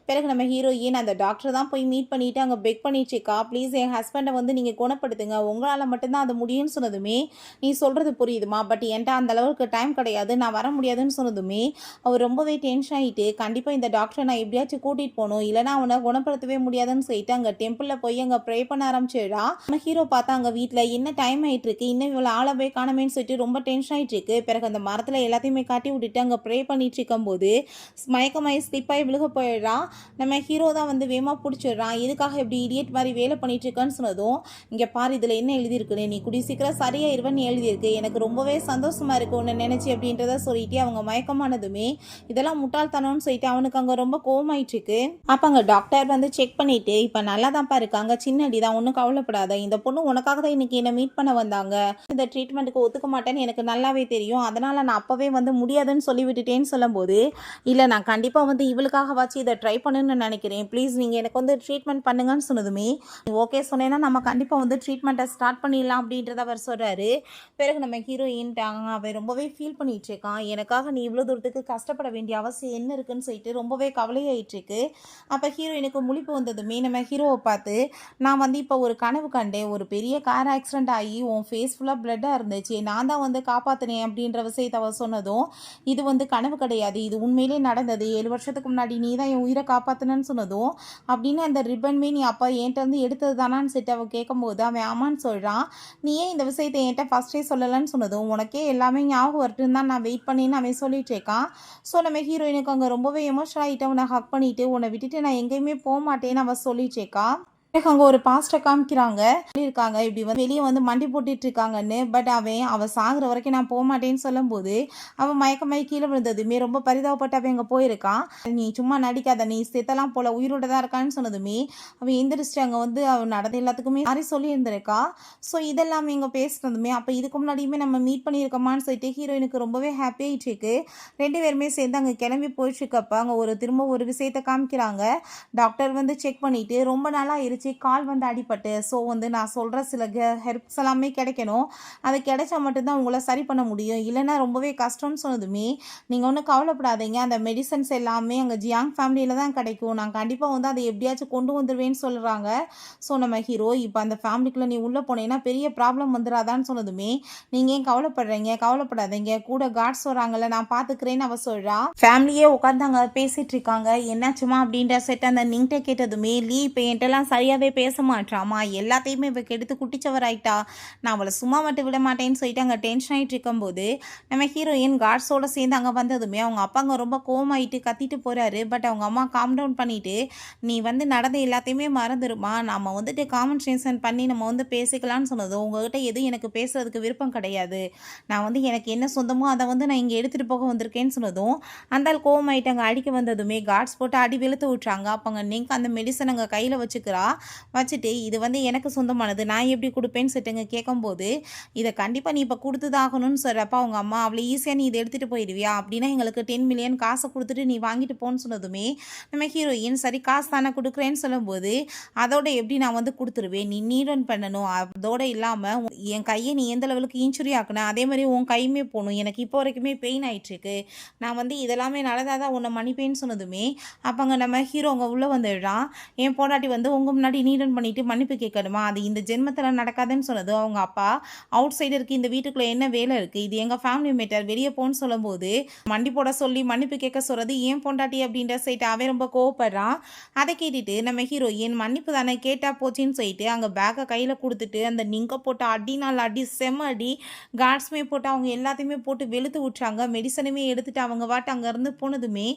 பிறகு நம்ம ஹீரோயின் அந்த டாக்டர் தான் போய் மீட் பண்ணிட்டு அங்கே பெக் பண்ணிச்சுக்கா, ப்ளீஸ் என் ஹஸ்பண்டை வந்து நீங்கள் குணப்படுத்துங்க, உங்களால் மட்டும்தான் அது முடியும்னு சொன்னதுமே நீ சொல்கிறது புரியுதுமா, பட் என்கிட்ட அந்த அளவுக்கு டைம் கிடையாது, நான் வர முடியாதுன்னு சொன்னதுமே அவர் ரொம்பவே டென்ஷன் ஆகிட்டு கண்டிப்பாக இந்த டாக்டரை நான் எப்படியாச்சும் கூட்டிகிட்டு போகணும், இல்லைனா அவனை குணப்படுத்தவே முடியாதுன்னு சொல்லிட்டு அங்கே டெம்பிளில் போய் அங்கே ப்ரே பண்ண ஆரம்பிச்சிடா. நம்ம ஹீரோ பார்த்தா அங்கே வீட்டில் என்ன டைம் ஆகிட்டு இருக்கு, இன்னும் இவ்வளோ ஆளை போய் காணமேன்னு சொல்லிட்டு ரொம்ப டென்ஷன் ஆகிட்டு இருக்கு. பிறகு அந்த மரத்தில் எல்லாத்தையுமே காட்டி விட்டுட்டு அங்கே ப்ரே பண்ணிட்டு இருக்கும்போது மயக்கமாயி ஸ்லிப்பாகி விழுக போயிடுறான். நம்ம ஹீரோ தான் வந்து வேகமாக பிடிச்சிடுறான். இதுக்காக இப்படி இடியட் மாதிரி வேலை பண்ணிட்டு இருக்கேன்னு சொன்னதும் இங்கே பாரு இதில் என்ன எழுதியிருக்குன்னு, நீ கூடிய சீக்கிரம் சரியாயிருவன்னு எழுதியிருக்கு, எனக்கு ரொம்பவே சந்தோஷமாக இருக்கு உன்னை நினச்சி அப்படின்றத சொல்லிட்டு அவங்க மயக்கமானதுமே இதெல்லாம் முட்டாள்தனம்னு சொல்லிட்டு அவனுக்கு அங்கே ரொம்ப கோவமாயிட்டு இருக்கு. அப்போ அங்கே டாக்டர் வந்து செக் பண்ணிட்டு இப்போ நல்லா தான்ப்பா இருக்காங்க, சின்னடி தான், ஒன்றும் கவலைப்படாத, இந்த பொண்ணு உனக்காக தான் இன்னைக்கு என்னை மீட் பண்ண வந்தாங்க, இந்த ட்ரீட்மெண்ட்டுக்கு ஒத்துக்க மாட்டேன்னு எனக்கு நல்லாவே தெரியும், அதனால் நான் அப்போவே வந்து முடியாதுன்னு சொல்லி விட்டுட்டேன்னு சொல்லும்போது இல்லை நான் கண்டிப்பாக வந்து இவளுக்காக வச்சு இதை ட்ரை பண்ணுன்னு நினைக்கிறேன், ப்ளீஸ் நீங்கள் எனக்கு வந்து ட்ரீட்மெண்ட் பண்ணுங்கன்னு சொன்னதுமே ஓகே சொன்னேன்னா நம்ம கண்டிப்பாக வந்து ட்ரீட்மெண்ட்டை ஸ்டார்ட் பண்ணிடலாம் அப்படின்றத அவர் சொல்கிறாரு. பிறகு நம்ம ஹீரோயின்ட்டாங்க அவன் ரொம்பவே ஃபீல் பண்ணிட்டு இருக்கான், எனக்காக நீ இவ்வளோ தூரத்துக்கு கஷ்டப்பட வேண்டிய அவசியம் என்ன இருக்குன்னு சொல்லிட்டு ரொம்பவே கவலையாயிட்டு இருக்கு. அப்போ ஹீரோயினுக்கு முழிப்பு வந்ததுமே நம்ம ஹீரோவை பார்த்து நான் வந்து இப்போ ஒரு கனவு கண்டேன், ஒரு பெரிய கார் ஆக்சிடென்ட் ஆகி உன் ஃபேஸ் ஃபுல்லாக பிளட்டாக இருந்துச்சு, நான் தான் வந்து காப்பாற்றினேன் அப்படின்ற விஷயத்தை அவர் சொன்னதும் இது வந்து கனவு கிடையாது, இது உண்மையிலே நடந்தது, 7 வருஷத்துக்கு முன்னாடி நீ தான் என் உயிரை காப்பாற்றினன்னு சொன்னதும் அப்படின்னு அந்த ரிப்பன்மே நீ அப்போ என்கிட்ட வந்து எடுத்தது தானான்னு சொல்லிட்டு அவன் கேட்கும்போது அவன் ஆமான்னு சொல்கிறான். நீ ஏன் இந்த விஷயத்தை என்கிட்ட ஃபஸ்ட்டே சொல்லலைன்னு சொன்னதும் உனக்கே எல்லாமே ஞாபகம் வரட்டுன்னு தான் நான் வெயிட் பண்ணின்னு அவன் சொல்லிட்டு இருக்கான். ஸோ நம்ம ஹீரோயினுக்கு அங்கே ரொம்பவே எமோஷனல் ஆகிட்டு அவனை ஹக் பண்ணிவிட்டு உன்னை விட்டுட்டு நான் எங்கேயுமே போக மாட்டேன்னு அவன் சொல்லிட்டு இருக்கா. அங்கே ஒரு பாஸ்டர் காமிக்கிறாங்க, சொல்லியிருக்காங்க இப்படி வந்து வெளியே வந்து மண்டி போட்டுட்டு இருக்காங்கன்னு, பட் அவன் சாகுற வரைக்கும் நான் போக மாட்டேன்னு சொல்லும்போது அவன் மயக்கமாயி கீழே விழுந்ததுமே ரொம்ப பரிதாபப்பட்டு அவன் அங்கே போயிருக்கான். நீ சும்மா நடிக்காத, நீ செத்தெல்லாம் போல உயிரோட தான் இருக்கான்னு சொன்னதுமே அவன் எந்திரிச்சிட்டு அங்கே வந்து அவன் நடந்த எல்லாத்துக்குமே மாதிரி சொல்லியிருந்திருக்கா. ஸோ இதெல்லாம் இங்கே பேசுனதுமே அப்போ இதுக்கு முன்னாடியுமே நம்ம மீட் பண்ணியிருக்கோமான்னு சொல்லிட்டு ஹீரோயினுக்கு ரொம்பவே ஹாப்பி ஆகிட்டு இருக்கு. 2 பேருமே சேர்ந்து அங்கே கிளம்பி போயிட்டுருக்கப்ப அங்கே திரும்ப ஒரு விஷயத்தை காமிக்கிறாங்க. டாக்டர் வந்து செக் பண்ணிட்டு ரொம்ப நாளாக இருந்துச்சு கால் வந்து அடிபட்டு, ஸோ வந்து நான் சொல்கிற சில ஹெல்ப்ஸ் எல்லாமே கிடைக்கணும், அது கிடைச்சா மட்டும்தான் உங்களை சரி பண்ண முடியும், இல்லைன்னா ரொம்பவே கஷ்டம்னு சொன்னதுமே நீங்கள் ஒன்றும் கவலைப்படாதீங்க, அந்த மெடிசன்ஸ் எல்லாமே அங்கே ஜியாங் ஃபேமிலியில் தான் கிடைக்கும், நான் கண்டிப்பாக வந்து அதை எப்படியாச்சும் கொண்டு வந்துடுவேன்னு சொல்கிறாங்க. ஸோ நம்ம ஹீரோ இப்போ அந்த ஃபேமிலிக்குள்ளே நீ உள்ளே போனீங்கன்னா பெரிய ப்ராப்ளம் வந்துடாதான்னு சொன்னதுமே நீங்கள் ஏன் கவலைப்படாதீங்க, கூட காட்ஸ் வராங்கல்ல நான் பார்த்துக்கிறேன்னு அவ சொல்கிறா. ஃபேமிலியே உட்காந்து அங்கே பேசிகிட்டு இருக்காங்க. என்னாச்சுமா அப்படின்ற செட் அந்த நீங்கிட்ட கேட்டதுமே லீ இப்போ என்கிட்டலாம் சரியாக சரியாகவே பேச மாட்டாமா, எல்லாத்தையுமே இவ கெடுத்து குட்டிச்சவராயிட்டா, நான் அவளை சும்மா மட்டும் விட மாட்டேன்னு சொல்லிட்டு அங்கே டென்ஷன் ஆகிட்டு இருக்கும்போது நம்ம ஹீரோயின் கார்ட்ஸோட சேர்ந்து அங்கே வந்ததுமே அவங்க அப்பா அங்கே ரொம்ப கோவமாயிட்டு கத்திட்டு போகிறாரு. பட் அவங்க அம்மா காம் டவுன் பண்ணிவிட்டு நீ நடந்த எல்லாத்தையுமே மறந்துடுமா, நம்ம காம்பன்சேஷன் பண்ணி நம்ம பேசிக்கலாம்னு சொன்னது உங்ககிட்ட எதுவும் எனக்கு பேசுறதுக்கு விருப்பம் கிடையாது, நான் எனக்கு என்ன சொந்தமோ அதை நான் இங்கே எடுத்துகிட்டு போக வந்திருக்கேன்னு சொன்னதும் அந்த ஆள் கோவமாயிட்டு அங்கே அடிக்க வந்ததுமே கார்ட்ஸ் போட்டு அடி வெளுத்து விட்றாங்க. அப்போ அங்கே நீங்க அந்த மெடிசன் அங்கே கையில் வச்சுக்கிறா. வச்சுட்டு இது எனக்கு சொந்தமானது, நான் எப்படி கொடுப்பேன்னு சொல்லிட்டுங்க கேட்கும்போது இதை கண்டிப்பாக நீ இப்போ கொடுத்துதாகணும்னு சொல்கிறப்ப அவங்க அம்மா அவ்வளோ ஈஸியாக நீ இதை எடுத்துகிட்டு போயிடுவியா, அப்படின்னா எங்களுக்கு 10 மில்லியன் காசை கொடுத்துட்டு நீ வாங்கிட்டு போன்னு சொன்னதுமே நம்ம ஹீரோயின் சரி காசு தானே கொடுக்குறேன்னு சொல்லும்போது அதோட எப்படி நான் கொடுத்துருவேன், நீ நீடன் பண்ணணும், அதோட இல்லாமல் என் கையை நீ எந்த லெவலுக்கு இன்ஜுரி ஆக்குன அதே மாதிரி உன் கையுமே போகணும், எனக்கு இப்போ வரைக்குமே பெயின் ஆகிட்டுருக்கு, நான் இதெல்லாமே நல்லதாக தான் உன்னை மன்னிப்பேன்னு சொன்னதுமே அப்போங்க நம்ம ஹீரோ அங்கே உள்ளே வந்துடுறான். என் பொண்டாட்டி உங்கள் முன்னாடி நீடன் பண்ணிட்டு மன்னிப்பு கேட்கணுமா, அது இந்த ஜென்மத்தில் நடக்காதுன்னு சொன்னது அவங்க அப்பா அவுட் சைடருக்கு இந்த வீட்டுக்குள்ளே என்ன வேலை இருக்குது, இது எங்கள் ஃபேமிலி மேட்டர், வெளியே போன்னு சொல்லும்போது மண்டி போட சொல்லி மன்னிப்பு கேட்க சொல்கிறது ஏன் பொண்டாட்டி அப்படின்ற சைட்டு அவன் ரொம்ப கோவப்படுறான். அதை கேட்டுட்டு நம்ம ஹீரோயின் மன்னிப்பு தானே கேட்டா போச்சுன்னு சொல்லிட்டு அங்கே பேக்கை கையில் கொடுத்துட்டு அந்த நீங்க போட்ட அடினால் அடி செம்ம அடி கார்ட்ஸுமே போட்டு அவங்க எல்லாத்தையுமே போட்டு வெளுத்து விட்றாங்க. மெடிசனுமே எடுத்துகிட்டு அவங்க வாட்டு அங்கேருந்து போனதுமே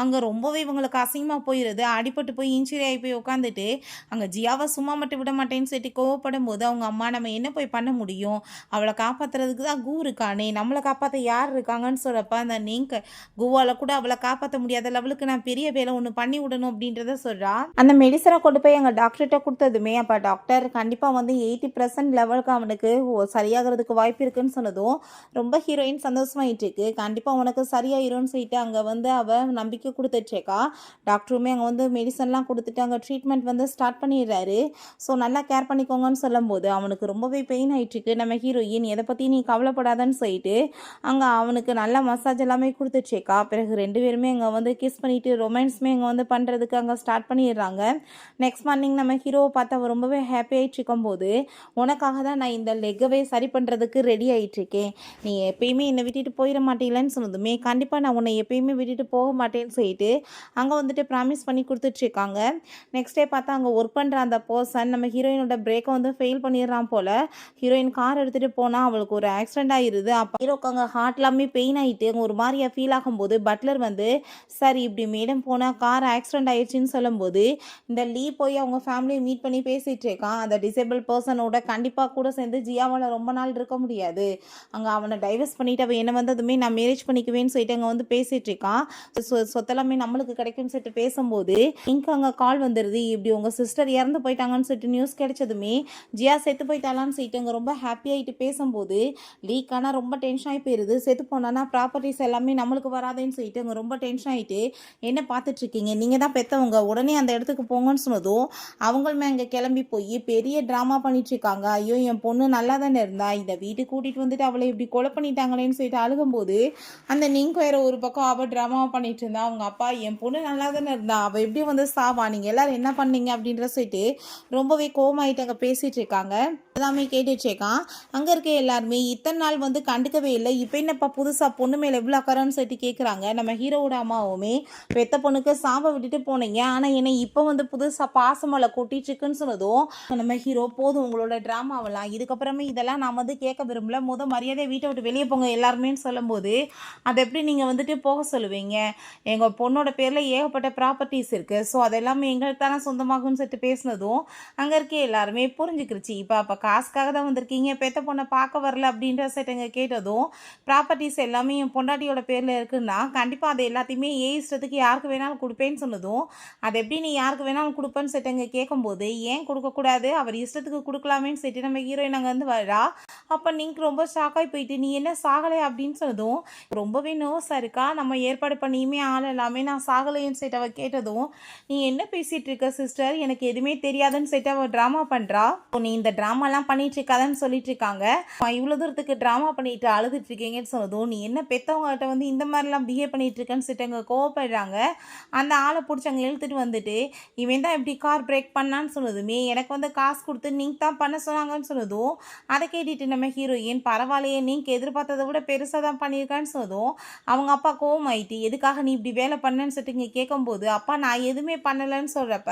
அங்கே ரொம்பவே இவங்களுக்கு அசிங்கமாக போயிடுது. அடிபட்டு போய் இன்ஜுரி ஆகி போய் உட்காந்துட்டு அங்கே ஜியாவை சும்மா மட்டும் விட மாட்டேன்னு சொல்லிட்டு கோவப்படும் போது அவங்க அம்மா நம்ம என்ன போய் பண்ண முடியும், அவளை காப்பாற்றுறதுக்கு தான் கூ இருக்கானே, நம்மளை காப்பாற்ற யார் இருக்காங்கன்னு சொல்கிறப்ப அந்த நீங்கள் கூவால் கூட அவளை காப்பாற்ற முடியாத லெவலுக்கு நான் பெரிய வேலை ஒன்று பண்ணி விடணும் அப்படின்றத சொல்கிறா. அந்த மெடிசனை கொண்டு போய் எங்கள் டாக்டர்கிட்ட கொடுத்ததுமே அப்போ டாக்டர் கண்டிப்பாக 80% லெவலுக்கு அவனுக்கு சரியாகிறதுக்கு வாய்ப்பு இருக்குன்னு சொன்னதும் ரொம்ப ஹீரோயின் சந்தோஷமாயிட்டு இருக்கு. கண்டிப்பாக உனக்கு சரியாயிரும்னு சொல்லிட்டு அங்கே அவள் நம்பிக்கை கொடுத்துட்ருக்கா. டாக்டருமே அங்கே மெடிசன்லாம் கொடுத்துட்டு அங்கே ட்ரீட்மெண்ட் ஸ்டார்ட் பண்ணிடுறாரு. ஸோ நல்லா கேர் பண்ணிக்கோங்கன்னு சொல்லும்போது அவனுக்கு ரொம்பவே பெயின் ஆகிட்டுருக்கு. நம்ம ஹீரோயின் எதை பற்றி நீ கவலைப்படாதன்னு சொல்லிட்டு அங்கே அவனுக்கு நல்லா மசாஜ் எல்லாமே கொடுத்துட்ருக்கா. பிறகு 2 பேருமே அங்கே கிஸ் பண்ணிவிட்டு ரொமான்ஸுமே அங்கே பண்ணுறதுக்கு அங்கே ஸ்டார்ட் பண்ணிடுறாங்க. நெக்ஸ்ட் மார்னிங் நம்ம ஹீரோவை பார்த்து அவள் ரொம்பவே ஹாப்பி ஆகிட்டு இருக்கும்போது உனக்காக தான் நான் இந்த லெக்கவே சரி பண்ணுறதுக்கு ரெடி ஆகிட்டுருக்கேன், நீ எப்பயுமே என்னை விட்டுட்டு போயிட மாட்டீங்களேன்னு சொன்னதுமே கண்டிப்பாக நான் உன்னை எப்பயுமே விட்டுட்டு போக மாட்டேன்னு சொல்லிட்டு அங்கே ப்ராமிஸ் பண்ணி கொடுத்துட்ருக்காங்க. நெக்ஸ்ட் டே பார்த்தா அங்கே ஒர்க் பண்ணுற அந்த பர்சன் நம்ம ஹீரோயினோட பிரேக்கை ஃபெயில் பண்ணிடுறான் போல். ஹீரோயின் கார் எடுத்துகிட்டு போனால் அவளுக்கு ஒரு ஆக்சிடென்ட் ஆகிடுது. அப்போ ஹீரோக்கு அங்கே ஹார்ட் எல்லாமே பெயின் ஆகிட்டு அங்கே ஒரு மாதிரியாக ஃபீல் ஆகும்போது பட்லர் சரி இப்படி மேடம் போனால் கார் ஆக்சிடென்ட் ஆயிடுச்சுன்னு சொல்லும்போது இந்த லீ போய் அவங்க ஃபேமிலியை மீட் பண்ணி பேசிகிட்டு இருக்கான். அந்த டிசேபிள் பர்சனோட கண்டிப்பாக கூட சேர்ந்து ஜியாவால் ரொம்ப நாள் இருக்க முடியாது, அங்கே அவனை டைவர்ஸ் பண்ணிவிட்டு அவன் என்ன அதுவுமே நான் மேரேஜ் பண்ணிக்குவேன்னு சொல்லிட்டு அங்கே பேசிகிட்டு இருக்கான். சொத்தெல்லாமே நம்மளுக்கு கிடைக்கும்னு சொல்லிட்டு பேசும்போது இங்கே அங்கே கால் வந்துடுது, இப்படி உங்கள் சிஸ்டர் இறந்து போயிட்டாங்கன்னு சொல்லிட்டு நியூஸ் கிடைச்சதுமே ஜியா செத்து போயிட்டாலான்னு சொல்லிட்டு அங்கே ரொம்ப ஹாப்பியாகிட்டு பேசும்போது லீக்கானால் ரொம்ப டென்ஷன் ஆகி போயிடுது. செத்து போனான்னா ப்ராப்பர்ட்டிஸ் எல்லாமே நம்மளுக்கு வராதுன்னு சொல்லிட்டு அங்கே ரொம்ப டென்ஷன் ஆகிட்டு என்ன பார்த்துட்ருக்கீங்க, நீங்கள் தான் பெற்றவங்க, உடனே அந்த இடத்துக்கு போங்கன்னு சொன்னதும் அவங்களுமே அங்கே கிளம்பி போய் பெரிய ட்ராமா பண்ணிட்டுருக்காங்க. ஐயோ என் பொண்ணு நல்லா தானே இருந்தா, இந்த வீட்டுக்கு கூட்டிகிட்டு அவளை இப்படி கொலை பண்ணிட்டாங்களேன்னு சொல்லிட்டு அழுகும்போது அந்த நீங்கள் வேறு ஒரு பக்கம் அவள் ட்ராமா பண்ணிட்டு இருந்தா. அவங்க அப்பா என் பொண்ணு நல்லா தானே இருந்தா, அவள் எப்படி சாவா, நீங்கள் எல்லோரும் என்ன பண்ணீங்க அப்படின்ற சொல்லிட்டு ரொம்பவே கோவமாயிட்டு அங்கே பேசிகிட்டு இருக்காங்க. எல்லாமே கேட்டுட்ருக்கான். அங்கே இருக்க எல்லாருமே இத்தனை நாள் கண்டுக்கவே இல்லை, இப்போ என்னப்பா புதுசாக பொண்ணு மேலே எவ்வளோ அக்கறன்னு சொல்லிட்டு கேட்குறாங்க. நம்ம ஹீரோவோட அம்மாவுமே பெத்த பொண்ணுக்கு சாப விட்டுட்டு போனீங்க, ஆனால் என்னை இப்போ புதுசாக பாசமலை கொட்டிட்டுருக்குன்னு சொன்னதும் நம்ம ஹீரோ போதும் உங்களோட ட்ராமாவெல்லாம், இதுக்கப்புறமே இதெல்லாம் நான் கேட்க விரும்பல, மரியாதையை வீட்டை விட்டு வெளியே போங்க எல்லாருமேன்னு சொல்லும்போது அதை எப்படி நீங்கள் போக சொல்லுவீங்க, எங்கள் பொண்ணோட பேரில் ஏகப்பட்ட ப்ராப்பர்ட்டிஸ் இருக்குது, ஸோ அதெல்லாமே எங்களுக்கு தானே சொந்தமாகும்னு சொல்லிட்டு பேசினதும் அங்கே இருக்க எல்லாருமே புரிஞ்சுக்கிருச்சு. அப்போ காசுக்காக தான் வந்திருக்கீங்க, பெத்த பொண்ணை பார்க்க வரல அப்படின்ற செட்டுங்க கேட்டதும் ப்ராப்பர்ட்டிஸ் எல்லாமே என் பொண்டாட்டியோட பேரில் இருக்குன்னா கண்டிப்பாக அதை எல்லாத்தையுமே இஷ்டத்துக்கு யாருக்கு வேணாலும் கொடுப்பேன்னு சொன்னதும் அதை எப்படி நீ யாருக்கு வேணாலும் கொடுப்பேன்னு செட்டுங்க கேட்கும்போது ஏன் கொடுக்கக்கூடாது, அவர் இஷ்டத்துக்கு கொடுக்கலாமேன்னு சொல்லிட்டு நம்ம ஹீரோயின் அங்கே வரா. அப்போ நீங்கள் ரொம்ப ஷாக்காகி போயிட்டு நீ என்ன சாகலை அப்படின்னு சொன்னதும் ரொம்பவே நர்வஸாக இருக்கா. நம்ம ஏற்பாடு பண்ணியுமே ஆள் எல்லாமே நான் சாகலைன்னு சொல்லிட்டு அவள் கேட்டதும் நீ என்ன பேசிகிட்டு இருக்க சிஸ்டர், எனக்கு எதுவுமே தெரியாதுன்னு சொல்லிட்டு அவள் ட்ராமா பண்ணுறா. நீ இந்த ட்ராமாலாம் இப்படிலாம் பண்ணிட்டு இருக்காதன்னு சொல்லிட்டு இருக்காங்க. இவ்வளோ தூரத்துக்கு ட்ராமா பண்ணிட்டு அழுதுட்டு இருக்கீங்கன்னு சொன்னதும், நீ என்ன பெத்தவங்ககிட்ட வந்து இந்த மாதிரிலாம் பிஹேவ் பண்ணிட்டு இருக்கேன்னு சொல்லிட்டு அங்கே கோவப்படுறாங்க. அந்த ஆளை பிடிச்சி அங்கே இழுத்துட்டு வந்துட்டு, இவன் தான் இப்படி கார் பிரேக் பண்ணான்னு சொன்னதுமே, எனக்கு வந்து காசு கொடுத்து நீங்கள் தான் பண்ண சொன்னாங்கன்னு சொன்னதும், அதை கேட்டுட்டு நம்ம ஹீரோயின் பரவாயில்லையே நீங்கள் எதிர்பார்த்ததை விட பெருசாக தான் பண்ணியிருக்கான்னு சொன்னதும், அவங்க அப்பா கோவமாயிட்டு எதுக்காக நீ இப்படி வேலை பண்ணேன்னு சொல்லிட்டு இங்கே கேட்கும்போது, அப்பா நான் எதுவுமே பண்ணலைன்னு சொல்கிறப்ப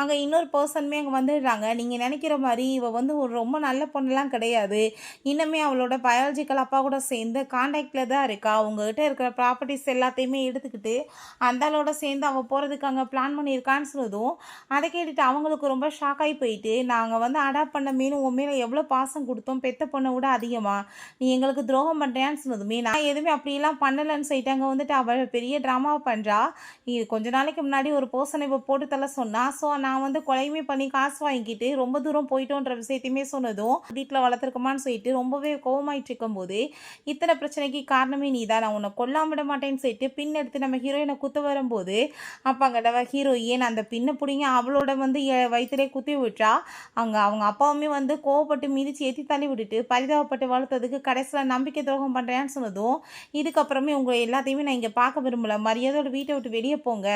அங்கே இன்னொரு பர்சனுமே அங்கே வந்துடுறாங்க. நீங்கள் நினைக்கிற மாதிரி இவ வந்து ஒரு ரொம்ப நல்ல பொண்ணுலாம் கிடையாது. இன்னுமே அவளோட பயாலஜிக்கல் அப்பா கூட சேர்ந்து கான்டாக்டில் தான் இருக்கா. உங்ககிட்ட இருக்கிற ப்ராப்பர்ட்டிஸ் எல்லாத்தையுமே எடுத்துக்கிட்டு அந்த ஆளோட சேர்ந்து அவள் போகிறதுக்கு அங்கே பிளான் பண்ணியிருக்கான்னு சொன்னதும், அதை கேட்டுட்டு அவங்களுக்கு ரொம்ப ஷாக் ஆகி போயிட்டு, நாங்கள் வந்து அடாப்ட் பண்ண மீனும் உன் மேலே எவ்வளோ பாசம் கொடுத்தோம் பெத்த பொண்ணை விட அதிகமாக நீ எங்களுக்கு துரோகம் பண்ணுறியான்னு சொன்னதுமே, நான் எதுவுமே அப்படிலாம் பண்ணலைன்னு சொல்லிட்டு அங்கே வந்துட்டு அவள் பெரிய ட்ராமாவை பண்ணுறா. இது கொஞ்ச நாளைக்கு முன்னாடி ஒரு பர்சனை இப்போ போட்டு தள்ள சொன்னா. ஸோ நான் வந்து கொலையுமே பண்ணி காசு வாங்கிக்கிட்டு ரொம்ப தூரம் போயிட்டோன்ற விஷயத்தையுமே சொன்னதும், வீட்டில் வளர்த்துருக்கமான்னு சொல்லிட்டு ரொம்பவே கோவமாயிட்டு இருக்கும்போது, இத்தனை பிரச்சனைக்கு காரணமே நீ தான், நான் உன்னை கொல்லாம விட மாட்டேன்னு சொல்லிட்டு பின் எடுத்து நம்ம ஹீரோயினை குத்த வரும்போது, அப்போ அங்கே ஹீரோயின் அந்த பின்னை பிடிங்க அவளோட வந்து வயிற்றுலே குத்தி விட்டுறா. அங்கே அவங்க அப்பாவுமே வந்து கோவப்பட்டு மிதிச்சு ஏற்றி தள்ளி விட்டுட்டு பரிதாபப்பட்டு வளர்த்ததுக்கு கடைசியில் நம்பிக்கை துரோகம் பண்ணுறேன்னு சொன்னதும், இதுக்கப்புறமே உங்களை எல்லாத்தையுமே நான் இங்கே பார்க்க விரும்பல, மரியாதையோட வீட்டை விட்டு வெளியே போங்க,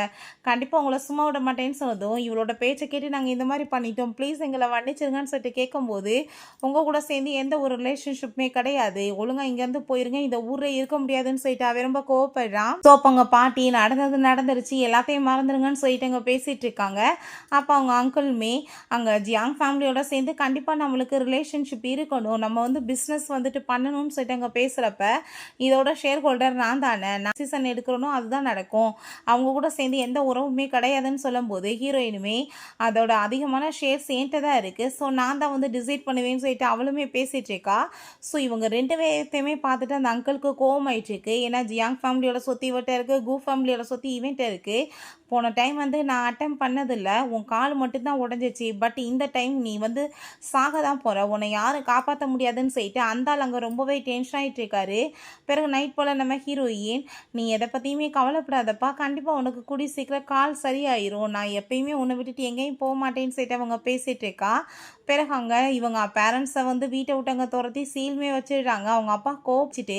கண்டிப்பாக உங்களை சும்மா விட மாட்டேன்னு சொன்னதும், இவளோட பேச்சை கேட்டு நாங்கள் இந்த மாதிரி பண்ணிட்டோம், ப்ளீஸ் எங்களை மன்னிச்சிருங்கன்னு சொல்லிட்டு கேட்கும்போது, உங்கள் கூட சேர்ந்து எந்த ஒரு ரிலேஷன்ஷிப்புமே கிடையாது, ஒழுங்காக இங்கேருந்து போயிருங்க, இந்த ஊரே இருக்க முடியாதுன்னு சொல்லிட்டு அவன் ரொம்ப கோவப்படுறான். ஸோ அப்போ அவங்க பாட்டி நடந்தது நடந்துருச்சு எல்லாத்தையும் மறந்துடுங்கன்னு சொல்லிட்டு அங்கே பேசிகிட்டு இருக்காங்க. அப்போ அவங்க அங்கிளுமே அங்கே ஜியாங் ஃபேமிலியோட சேர்ந்து கண்டிப்பாக நம்மளுக்கு ரிலேஷன்ஷிப் இருக்கணும், நம்ம வந்து பிஸ்னஸ் வந்துட்டு பண்ணணும்னு சொல்லிட்டு அங்கே பேசுகிறப்ப, இதோட ஷேர் ஹோல்டர் நான் தானே, நான் சீசன் எடுக்கிறனோ அதுதான் நடக்கும், அவங்க கூட சேர்ந்து எந்த உறவுமே கிடையாதுன்னு சொல்லும்போது, ஹீரோயினுமே அதோட அதிகமான ஷேர்ஸ் என்கிட்ட தான் இருக்குது, ஸோ நான் தான் வந்து டிசைட் பண்ணுவேன்னு சொல்லிட்டு அவளுமே பேசிகிட்டு இருக்கா. ஸோ இவங்க ரெண்டு பேர்த்தையுமே பார்த்துட்டு அந்த அங்கிளுக்கு கோவமாயிட்டு இருக்கு. ஏன்னா ஜியாங் ஃபேமிலியோட சொத்து இவட்ட இருக்குது, கூ ஃபேமிலியோட சொத்து இவன்ட்ட இருக்குது. போன டைம் வந்து நான் அட்டம் பண்ணதில்லை, உன் கால் மட்டும்தான் உடஞ்சிச்சு, பட் இந்த டைம் நீ வந்து சாக தான் போகிற, உன்னை யாரும் காப்பாற்ற முடியாதுன்னு சொல்லிட்டு அந்த ஆள் அங்கே ரொம்பவே டென்ஷன் ஆகிட்டு இருக்காரு. பிறகு நைட் போல் நம்ம ஹீரோயின், நீ எதை பற்றியுமே கவலைப்படாதப்பா, கண்டிப்பாக உனக்கு கூடி சீக்கிரம் கால் சரியாயிரும், நான் எப்பயுமே உன்னை விட்டுட்டு எங்கேயும் போக மாட்டேன்னு சொல்லிட்டு அவங்க பேசிகிட்டு இருக்கா. பிறகு அங்கே இவங்க பேரண்ட்ஸை வந்து வீட்டை விட்டு அங்கே துரத்தி சீல்மே வச்சிடுறாங்க. அவங்க அப்பா கோபிச்சுட்டு,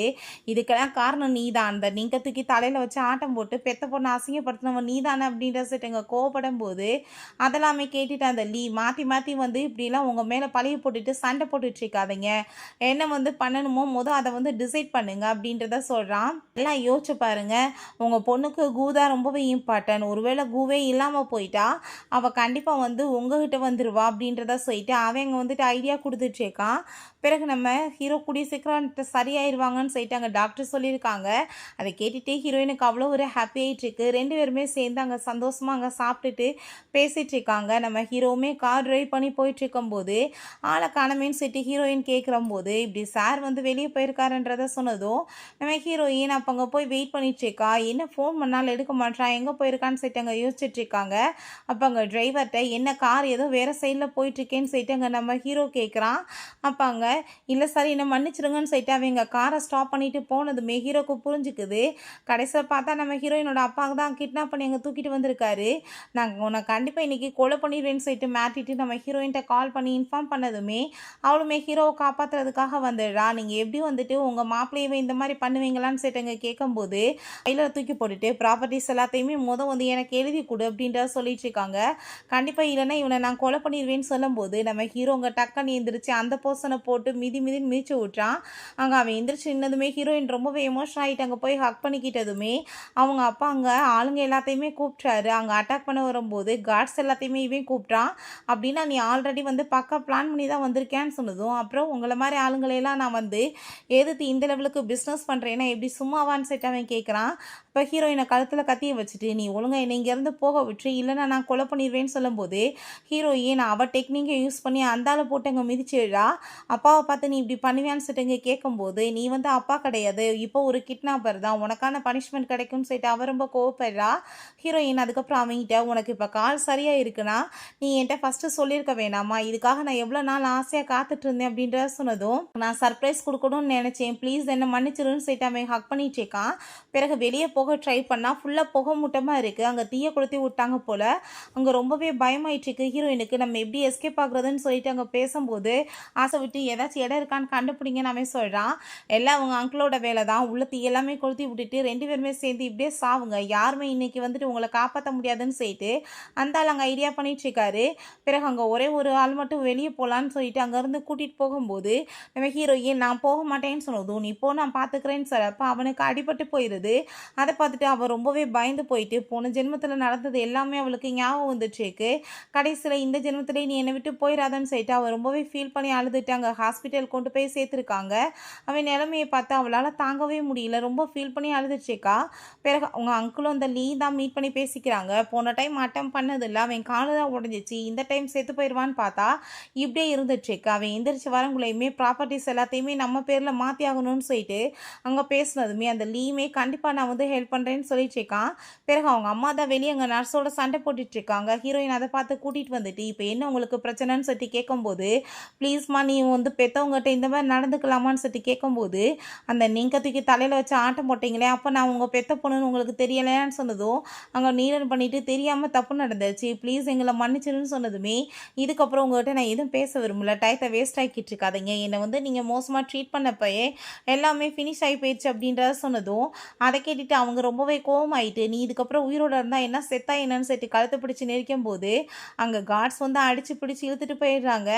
இதுக்கெல்லாம் காரணம் நீ தான், அந்த நீங்கள் தூக்கி தலையில் வச்சு ஆட்டம் போட்டு பெத்த பொண்ணை அசிங்கப்படுத்தினவன் நீ தானே அப்படின்ற சொல்லிட்டு அங்கே கோவப்படும் போது, அதெல்லாமே கேட்டுட்டு அந்த மாற்றி மாற்றி வந்து இப்படிலாம் உங்கள் மேலே பழைய போட்டுட்டு சண்டை போட்டுட்டு இருக்காதீங்க, என்ன வந்து பண்ணணுமோ அதை வந்து டிசைட் பண்ணுங்க அப்படின்றத சொல்கிறான். எல்லாம் யோசிச்சு பாருங்க, உங்கள் பொண்ணுக்கு கூதா ரொம்பவே இம்பார்ட்டன்ட், ஒருவேளை கூவே இல்லாமல் போயிட்டா அவள் கண்டிப்பாக வந்து உங்ககிட்ட வந்துடுவா அப்படின்றத சொல்லிட்டு அவன் அங்கே வந்துட்டு ஐடியா கொடுத்துட்ருக்கான். பிறகு நம்ம ஹீரோ கூடிய சீக்கிரம் சரியாயிருவாங்கன்னு சொல்லிட்டு அங்கே டாக்டர் சொல்லியிருக்காங்க. அதை கேட்டுகிட்டே ஹீரோயினுக்கு அவ்வளோ ஒரு ஹாப்பி ஆகிட்டுருக்கு. ரெண்டு பேருமே சேர்ந்து அங்கே சந்தோஷமாக அங்கே சாப்பிட்டுட்டு பேசிகிட்டு இருக்காங்க. நம்ம ஹீரோவுமே கார் ட்ரைவ் பண்ணி போயிட்டுருக்கும்போது ஆளை காணமேன்னு சொல்லிட்டு ஹீரோயின் கேட்குறம்போது, இப்படி சார் வந்து வெளியே போயிருக்காருன்றதை சொன்னதும் நம்ம ஹீரோயின் அப்போ அங்கே போய் வெயிட் பண்ணிட்டுருக்கா. என்ன ஃபோன் பண்ணாலும் எடுக்க மாட்டான், எங்கே போயிருக்கான்னு சொல்லிட்டு அங்கே யோசிச்சுட்ருக்காங்க. அப்போ அங்கே டிரைவர்கிட்ட என்ன கார் ஏதோ வேறு சைடில் போயிட்டுருக்கேன்னு சொல்லிட்டு அங்கே நம்ம ஹீரோ கேட்குறான். அப்போ அங்கே இல்லை சார் என்னை மன்னிச்சிருங்கன்னு சொல்லிட்டு அவங்க காரை ஸ்டாப் பண்ணிட்டு போனதுமே ஹீரோக்கு புரிஞ்சுக்குது. கடைசியில் பார்த்தா நம்ம ஹீரோயினோட அப்பாவுக்கு தான் கிட்னாப் பண்ணி அங்கே தூக்கிட்டு வந்திருக்காரு. நாங்கள் உன்னை கண்டிப்பாக இன்றைக்கி கொலை பண்ணிடுவேன்னு சொல்லிட்டு மாட்டிட்டு நம்ம ஹீரோயின்ட்ட கால் பண்ணி இன்ஃபார்ம் பண்ணதுமே அவளுமே ஹீரோவை காப்பாற்றுறதுக்காக வந்துடுறா. நீங்கள் எப்படி வந்துட்டு உங்கள் மாப்பிள்ளையவே இந்த மாதிரி பண்ணுவீங்களான்னு சொல்லிட்டு அங்கே கேட்கும்போது கையில் தூக்கி போட்டுட்டு ப்ராப்பர்ட்டிஸ் எல்லாத்தையுமே வந்து எனக்கு எழுதி கொடு அப்படின்றத சொல்லிட்டு இருக்காங்க. கண்டிப்பாக இல்லைன்னா இவனை நான் கொலை பண்ணிடுவேன்னு சொல்லும்போது நம்ம ஹீரோங்க டக்குன்னு எந்திரிச்சு அந்த பர்சனை போட்டு மிதின்னு மிதிச்சு விட்றான். அங்கே அவன் எந்திரிச்சு நின்னதுமே ஹீரோயின் ரொம்பவே எமோஷனல் ஆகிட்டு அங்கே போய் ஹக் பண்ணிக்கிட்டதுமே அவங்க அப்பா அங்கே ஆளுங்க எல்லாத்தையுமே கூப்பிட்றாரு. அங்கே அட்டாக் பண்ண வரும்போது கார்ட்ஸ் எல்லாத்தையுமே இவன் கூப்பிட்றான். அப்படின்னா நீ ஆல்ரெடி வந்து பக்கா பிளான் பண்ணி தான் வந்திருக்கேன்னு சொன்னதும், அப்புறம் உங்களை மாதிரி ஆளுங்களையெல்லாம் நான் வந்து எதிர்த்து இந்த லெவலுக்கு பிஸ்னஸ் பண்ணுறேன்னா எப்படி சும்மாவான்னு சொல்லிட்டு அவன் கேட்குறான். இப்போ ஹீரோயினை கழுத்தில் கத்தியை வச்சுட்டு நீ ஒழுங்காக என்னை இங்கேருந்து போக விட்டு இல்லைன்னா நான் கொலை பண்ணிடுவேன்னு சொல்லும்போது ஹீரோயின் அவள் டெக்னிக்கை யூஸ் பண்ணி அந்த ஆளை போட்டு அங்கே மிதிச்சிடுறா. அப்போ அப்பாவை பார்த்து நீ இப்படி பண்ணுவியான்னு சொல்லிட்டு இங்க கேட்கும்போது, "நீ வந்து அப்பா கிடையாது. இப்போ ஒரு கிட்னாப்பர் தான். உனக்கான பனிஷ்மென்ட் கிடைக்கும்னு" சொல்லிட்டு அவ ரொம்ப கோவப்படுறா. ஹீரோயின் அதுக்கப்புறம் அவன்கிட்ட, "உனக்கு இப்ப கால் சரியா இருக்குன்னா, நீ என்ட்ட ஃபர்ஸ்ட்டு சொல்லியிருக்க வேணாமா? இதுக்காக நான் எவ்வளோ நாள் ஆசையா காத்துட்டு இருந்தேன்" அப்படின்றத சொன்னதும், "நான் சர்ப்ரைஸ் குடுக்கணும்னு நெனச்சேன். ப்ளீஸ் என்ன மன்னிச்சிருன்னு" சொல்லிட்டு அவன் ஹக் பண்ணிட்டு இருக்கான். பிறகு வெளிய போக ட்ரை பண்ணா, ஃபுல்லா புகை மூட்டமா இருக்கு. அங்க தீய கொளுத்தி விட்டாங்க போல. அங்க ரொம்பவே பயமாயிட்டு இருக்கு ஹீரோயினுக்கு. நம்ம எப்படி எஸ்கேப் ஆகுறதுன்னு சொல்லிட்டு அங்க பேசம்போது, ஆசை விட்டு ஏதாச்சும் இடம் இருக்கான்னு கண்டுபிடிங்கன்னு அவன் சொல்றான். எல்லாம் அவங்க அங்கிளோட வேலை தான். உள்ள தீ எல்லாமே கொளுத்தி விட்டுட்டு 2 பேருமே சேர்ந்து இப்படியே சாவுங்க. யாருமே இன்னைக்கு வந்துட்டு உங்கள காப்பாத்த முடியாதுன்னு சொல்லிட்டு, அந்த ஆள் அங்க ஐடியா பண்ணிட்டு இருக்காரு. பிறகு அங்க ஒரே ஒரு ஆள் மட்டும் வெளிய போலான்னு சொல்லிட்டு அங்கருந்து கூட்டிட்டு போகும்போது, நம்ம ஹீரோயின் நான் போக மாட்டேன்னு சொன்னதும், "நீ போ நான் பார்த்துக்கிறேன்னு" சொல்றப்ப அவனுக்கு அடிபட்டு போயிருது. அத பார்த்துட்டு அவ ரொம்பவே பயந்து போயிட்டு, போன ஜென்மத்தில நடந்தது எல்லாமே அவளுக்கு ஞாபகம் வந்துட்டுருக்கு. கடைசியில இந்த ஜென்மத்திலேயே நீ என்னை விட்டு போயிறாதன்னு சொல்லிட்டு அவ ரொம்பவே ஃபீல் பண்ணி அழுதுட்டு அங்க ஹாஸ்பிட்டல் கொண்டு போய் சேர்த்துருக்காங்க. அவன் நிலைமைய பார்த்து அவளால தாங்கவே முடியல. ரொம்ப ஃபீல் பண்ணி அழுதுட்டுருக்கா. பிறகு அவங்க அங்கிளும் அந்த லீ தான் மீட் பண்ணி பேசிக்கிறாங்க. போன டைம் அட்டெம்ப்ட் பண்ணதில்ல. அவன் காலு தான் உடைஞ்சிச்சு. இந்த டைம் செத்து போயிருவான்னு பார்த்தா, இப்படியே இருந்துட்டுருக்கு. அவன் எந்திரிச்சு வரங்குள்ளயுமே ப்ராப்பர்ட்டீஸ் எல்லாத்தையுமே நம்ம பேர்ல மாத்தி ஆகணும்னு சொல்லிட்டு, அங்க பேசினதுமே அந்த லீயுமே கண்டிப்பா நான் வந்து ஹெல்ப் பண்றேன்னு சொல்லிட்டுருக்கான். பிறகு அவங்க அம்மா தான் வெளிய அங்க நர்ஸோட சண்டை போட்டுட்டுருக்காங்க. ஹீரோயின் அத பார்த்து கூட்டிட்டு வந்துட்டு, "இப்ப என்ன உங்களுக்கு பிரச்சனைன்னு?" சொல்லிட்டு கேட்கும்போது, "ப்ளீஸ்மா நீ வந்து பெத்தவங்கட்ட இந்த மாரி நடந்துக்கலாமான்னு?" சொல்லிட்டு கேட்கும்போது, "அந்த நீங்க தூக்கி தலையில வச்சு ஆட்டம் போட்டீங்களே, அப்ப நான் உங்க பெத்த பொண்ணுன்னு உங்களுக்கு தெரியலையான்னு?" சொன்னதும், அங்க நீலன் பண்ணிட்டு, "தெரியாம தப்பு நடந்துருச்சு. ப்ளீஸ் எங்கள மன்னிச்சிருன்னு" சொன்னதுமே, "இதுக்கப்புறம் உங்ககிட்ட நான் எதுவும் பேச விரும்பல. டயத்த வேஸ்ட் ஆக்கிட்டு இருக்காதீங்க. என்ன வந்து நீங்க மோசமா ட்ரீட் பண்ணப்பயே எல்லாமே ஃபினிஷ் ஆயி போயிருச்சு" அப்படின்றத சொன்னதும், அத கேட்டுட்டு அவங்க ரொம்பவே கோவமாயிட்டு, "நீ இதுக்கப்புறம் உயிரோட இருந்தா என்ன, செத்தா என்னன்னு" சொல்லிட்டு கழுத்த பிடிச்சு நெரிக்கும்போது, அங்க கார்ட்ஸ் வந்து அடிச்சு பிடிச்சு இழுத்துட்டு போயிடுறாங்க.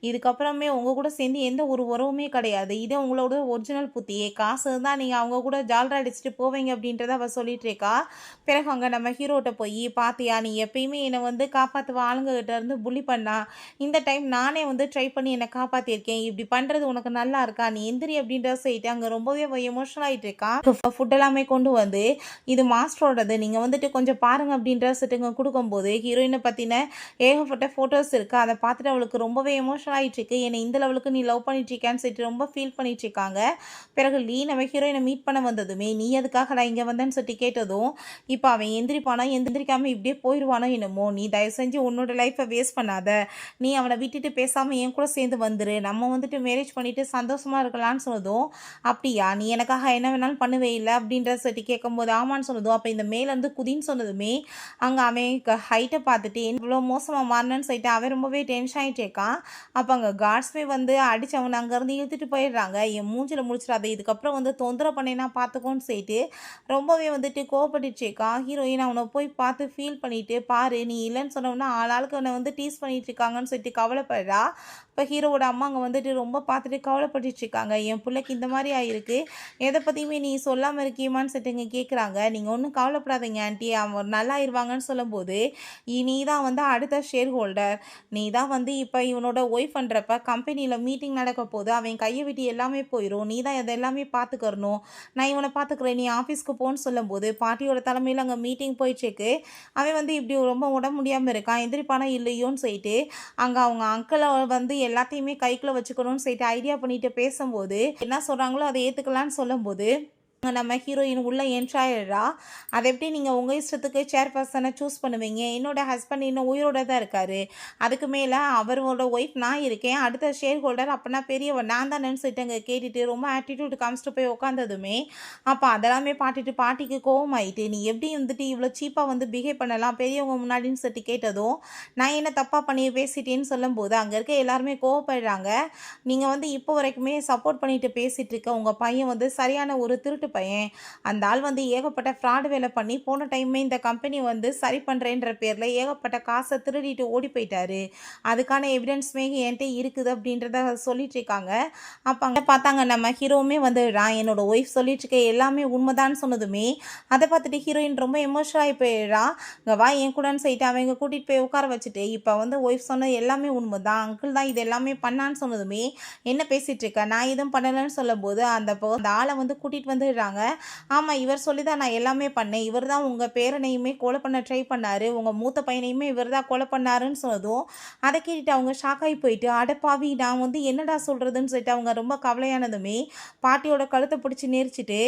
"இதுக்கப்புறமே உங்க கூட சேர்ந்து எந்த ஒரு உறவுமே கிடையாது. இது உங்களோட ஒரிஜினல் புத்தியே. காசு இருந்தா நீங்க அவங்க கூட ஜால்ரா அடிச்சுட்டு போவீங்க" அப்படின்றத அவ சொல்லிட்டு இருக்கா. பிறகு அங்க நம்ம ஹீரோட்ட போயி, "பாத்தியா நீ எப்பயுமே என்ன வந்து காப்பாத்துவ ஆளுங்க கிட்ட இருந்து புல்லி பண்ணா. இந்த டைம் நானே வந்து ட்ரை பண்ணி என்ன காப்பாத்தியிருக்கேன். இப்படி பண்றது உனக்கு நல்லா இருக்கா? நீ எந்திரி" அப்படின்றத சொல்லிட்டு அங்க ரொம்பவே எமோஷனல் ஆயிட்டு இருக்கா. ஃபுட் எல்லாமே கொண்டு வந்து, "இது மாஸ்டரோடது. நீங்க வந்துட்டு கொஞ்சம் பாருங்க" அப்படின்றத சொல்லிட்டு இங்க குடுக்கும்போது, ஹீரோயின பத்தின ஏகப்பட்ட ஃபோட்டோஸ் இருக்கு. அத பார்த்துட்டு அவளுக்கு ரொம்பவே எமோஷனல் ஆயிட்டு இருக்கு. என்ன இந்த லெவலுக்கு நீ லவ் பண்ணிட்டு இருக்கியான்னு சொல்லிட்டு ரொம்ப ஃபீல் பண்ணிட்டு இருக்காங்க. பிறகு லீ நம்ம ஹீரோயின மீட் பண்ண வந்ததுமே, "நீ எதுக்காகடா இங்க வந்தன்னு?" சொல்லிட்டு கேட்டதும், இப்ப அவன் எந்திரிப்பானா, எந்திரிக்காம இப்படியே போயிருவானோ என்னமோ, "நீ தயவு செஞ்சு உன்னோட லைஃப்ப வேஸ்ட் பண்ணாத. நீ அவன விட்டுட்டு பேசாம என் கூட சேர்ந்து வந்துரு. நம்ம வந்துட்டு மேரேஜ் பண்ணிட்டு சந்தோஷமா இருக்கலாம்ன்னு" சொன்னதும், "அப்படியா? நீ எனக்காக என்ன வேணாலும் பண்ணுவே இல்ல?" அப்படின்றத சொல்லிட்டு கேட்கும்போது, ஆமான்னு சொன்னதும், அப்ப இந்த மேலேருந்து குதின்னு சொன்னதுமே, அங்க அவன் ஹைட்ட பார்த்துட்டு இவ்வளோ மோசமா மாறுனேன்னு சொல்லிட்டு அவன் ரொம்பவே டென்ஷன் ஆயிட்டு இருக்கான். அப்ப அங்க கார்ட்ஸுமே வந்து அடிச்சு அவன அங்கேருந்து இழுத்துட்டு போயிடுறாங்க. "என் மூஞ்சில முழிச்சிடாத. இதுக்கப்புறம் வந்து தொந்தரவு பண்ணேன்னா பார்த்துக்கோன்னு" சொல்லிட்டு ரொம்பவே வந்துட்டு கோவப்பட்டுட்டு இருக்கான். ஹீரோயின் அவன போய் பார்த்து ஃபீல் பண்ணிட்டு, "பாரு நீ இல்லன்னு சொன்னோம்னா ஆளாளுக்கு அவன வந்து டீஸ் பண்ணிட்டு இருக்காங்கன்னு" சொல்லிட்டு கவலைப்படுறா. இப்ப ஹீரோவோட அம்மா அங்க வந்துட்டு ரொம்ப பார்த்துட்டு கவலைப்பட்டுட்டு இருக்காங்க. "என் புள்ளைக்கு இந்த மாரி ஆயிருக்கு. எத பத்தியுமே நீ சொல்லாம இருக்கியேம்மான்னு" சொல்லிட்டு இங்க கேட்குறாங்க. "நீங்க ஒண்ணும் கவலைப்படாதீங்க ஆன்ட்டி. அவங்க நல்லாயிருவாங்கன்னு" சொல்லும்போது, "நீ தான் வந்து அடுத்த ஷேர் ஹோல்டர். நீ தான் வந்து இப்ப இவனோட ஒய்ஃப்ன்றப்ப கம்பெனியில மீட்டிங் நடக்க போது. அவன் கைய விட்டு எல்லாமே போயிரும். நீ தான் இத எல்லாமே பார்த்துக்கறணும். நான் இவன பார்த்துக்கிறேன். நீ ஆஃபீஸ்க்கு போன்னு" சொல்லும்போது, பாட்டியோட தலைமையில அங்க மீட்டிங் போயிட்டுருக்கு. அவன் வந்து இப்படி ரொம்ப உடம்பு முடியாம இருக்கான். எந்திரிப்பானா இல்லையோன்னு சொல்லிட்டு, அங்க அவங்க அங்கிள வந்து எல்லாத்தையுமே கைக்குள்ள வச்சுக்கணும்னு சொல்லிட்டு ஐடியா பண்ணிட்டு பேசும்போது, என்ன சொல்றாங்களோ அத ஏத்துக்கலான்னு சொல்லும்போது, நம்ம ஹீரோயின் உள்ள என்ட்ரி ஆயிடுறா. "அது எப்படி நீங்க உங்க இஷ்டத்துக்கு சேர்பர்சன சூஸ் பண்ணுவீங்க? என்னோட ஹஸ்பண்ட் இன்னும் உயிரோட தான் இருக்காரு. அதுக்கு மேல அவரோட ஒய்ஃப் நான் இருக்கேன். அடுத்த ஷேர் ஹோல்டர் அப்பன்னா பெரியவன் நான் தானேன்னு" சொல்லிட்டு அங்க கேட்டுட்டு ரொம்ப ஆட்டிட்யூட் காமிச்சிட்டு போய் உட்காந்ததுமே, அப்ப அதெல்லாமே பார்த்துட்டு பாட்டிக்கு கோவமாயிட்டு, "நீ எப்படி வந்துட்டு இவ்வளோ சீப்பா வந்து பிஹேவ் பண்ணலாம் பெரியவங்க முன்னாடின்னு" சொல்லிட்டு கேட்டதும், "நான் என்ன தப்பா பண்ணி பேசிட்டேன்னு" சொல்லும்போது, அங்க இருக்க எல்லாருமே கோவப்படுறாங்க. "நீங்க வந்து இப்போ வரைக்குமே சப்போர்ட் பண்ணிட்டு பேசிட்டு இருக்க உங்க பையன் வந்து சரியான ஒரு திருட்டு பையன். அந்த ஆள் வந்து ஏகப்பட்ட ஃப்ராட் வேலை பண்ணி போன டைமே இந்த கம்பெனி வந்து சரி பண்றேன்ற பேர்ல ஏகப்பட்ட காச திருடிட்டு ஓடி போயிட்டாரு. அதுக்கான எவிடன்ஸுமே என்ட்ட இருக்குது" அப்படின்றத சொல்லிட்டு இருக்காங்க. அப்ப அங்க பார்த்தாங்க நம்ம ஹீரோவுமே வந்துடுறான். "என்னோட ஒய்ஃப் சொல்லிட்டு இருக்க எல்லாமே உண்மைதான்னு" சொன்னதுமே, அத பார்த்துட்டு ஹீரோயின் ரொம்ப எமோஷனல் ஆயி போயிடுறா. "இங்க வா என் கூடன்னு" சொல்லிட்டு அவங்க கூட்டிட்டு போய் உட்கார வச்சுட்டு, "இப்ப வந்து ஒய்ஃப் சொன்னது எல்லாமே உண்மைதான். அங்கிள் தான் இது எல்லாமே பண்ணான்னு" சொன்னதுமே, "என்ன பேசிட்டு இருக்க? நான் எதுவும் பண்ணலன்னு" சொல்லும்போது, அந்த ஆள வந்து கூட்டிட்டு வந்துடுறாங்க. சொல்லிடுறாங்க. ஆமா, இவர் சொல்லி தான் நான் எல்லாமே பண்ணேன். இவர் தான் உங்க பேரனையுமே கொலை பண்ண ட்ரை பண்ணாரு. உங்க மூத்த பையனையுமே இவர் தான் கொலை பண்ணாருன்னு சொன்னதும், அத கேட்டுட்டு அவங்க ஷாக் ஆயி போயிட்டு, "அட பாவி! நான் வந்து என்னடா சொல்றதுன்னு" சொல்லிட்டு அவங்க ரொம்ப கவலையானதுமே, பாட்டியோட கழுத்த பிடிச்சு நெரிச்சுட்டு,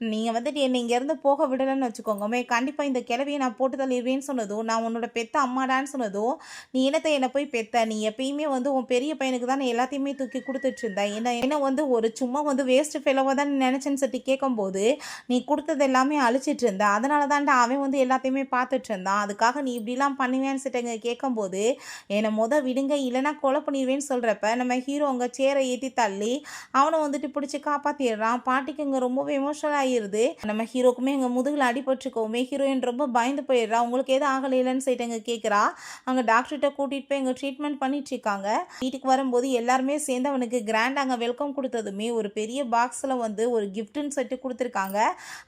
"நீங்க வந்துட்டு என்னை இங்கேருந்து போக விடலன்னு வச்சுக்கோங்கமே, கண்டிப்பா இந்த கிழவிய நான் போட்டு தள்ளிருவேன்னு" சொன்னதும், "நான் உன்னோட பெத்த அம்மாடான்னு" சொன்னதும், "நீ என்னத்த என்ன போய் பெத்த? நீ எப்பயுமே வந்து உன் பெரிய பையனுக்கு தானே எல்லாத்தையுமே தூக்கி குடுத்துட்டு இருந்த. என்ன என்ன வந்து ஒரு சும்மா வந்து வேஸ்ட் ஃபெலோவா தான் நெனச்சேன்னு" சொல்லிட்டு கேட்கும்போது, "நீ குடுத்தது எல்லாமே அழிச்சிட்டு இருந்த. அதனால தான்டா அவன் வந்து எல்லாத்தையுமே பார்த்துட்டு இருந்தான். அதுக்காக நீ இப்படிலாம் பண்ணுவியான்னு" சொல்லிட்டு கேட்கும்போது, "என்ன விடுங்க, இல்லைன்னா கொலை பண்ணிருவேன்னு" சொல்றப்ப, நம்ம ஹீரோ அங்க சேர ஏத்தி தள்ளி, அவனும் வந்துட்டு பிடிச்சு காப்பாத்திடுறான். பாட்டிக்கு இங்க ரொம்பவே எமோஷனல் ஆயிருது. நம்ம ஹீரோக்குமே இங்க முதுகுல அடிபட்டுருக்கவுமே, ஹீரோயின் ரொம்ப பயந்து போயிடுறா. "உங்களுக்கு எதுவும் ஆகலைலன்னு" சொல்லிட்டு கேட்குறா. அங்க டாக்டர்கிட்ட கூட்டிட்டு போய் இங்க ட்ரீட்மெண்ட் பண்ணிட்டு இருக்காங்க. வீட்டுக்கு வரும்போது எல்லாருமே சேர்ந்து அவனுக்கு கிராண்ட் அங்க வெல்கம் குடுத்ததுமே, ஒரு பெரிய பாக்ஸ்ல வந்து ஒரு கிஃப்ட்ன்னு சொல்லிட்டு குடுத்துருக்காங்க.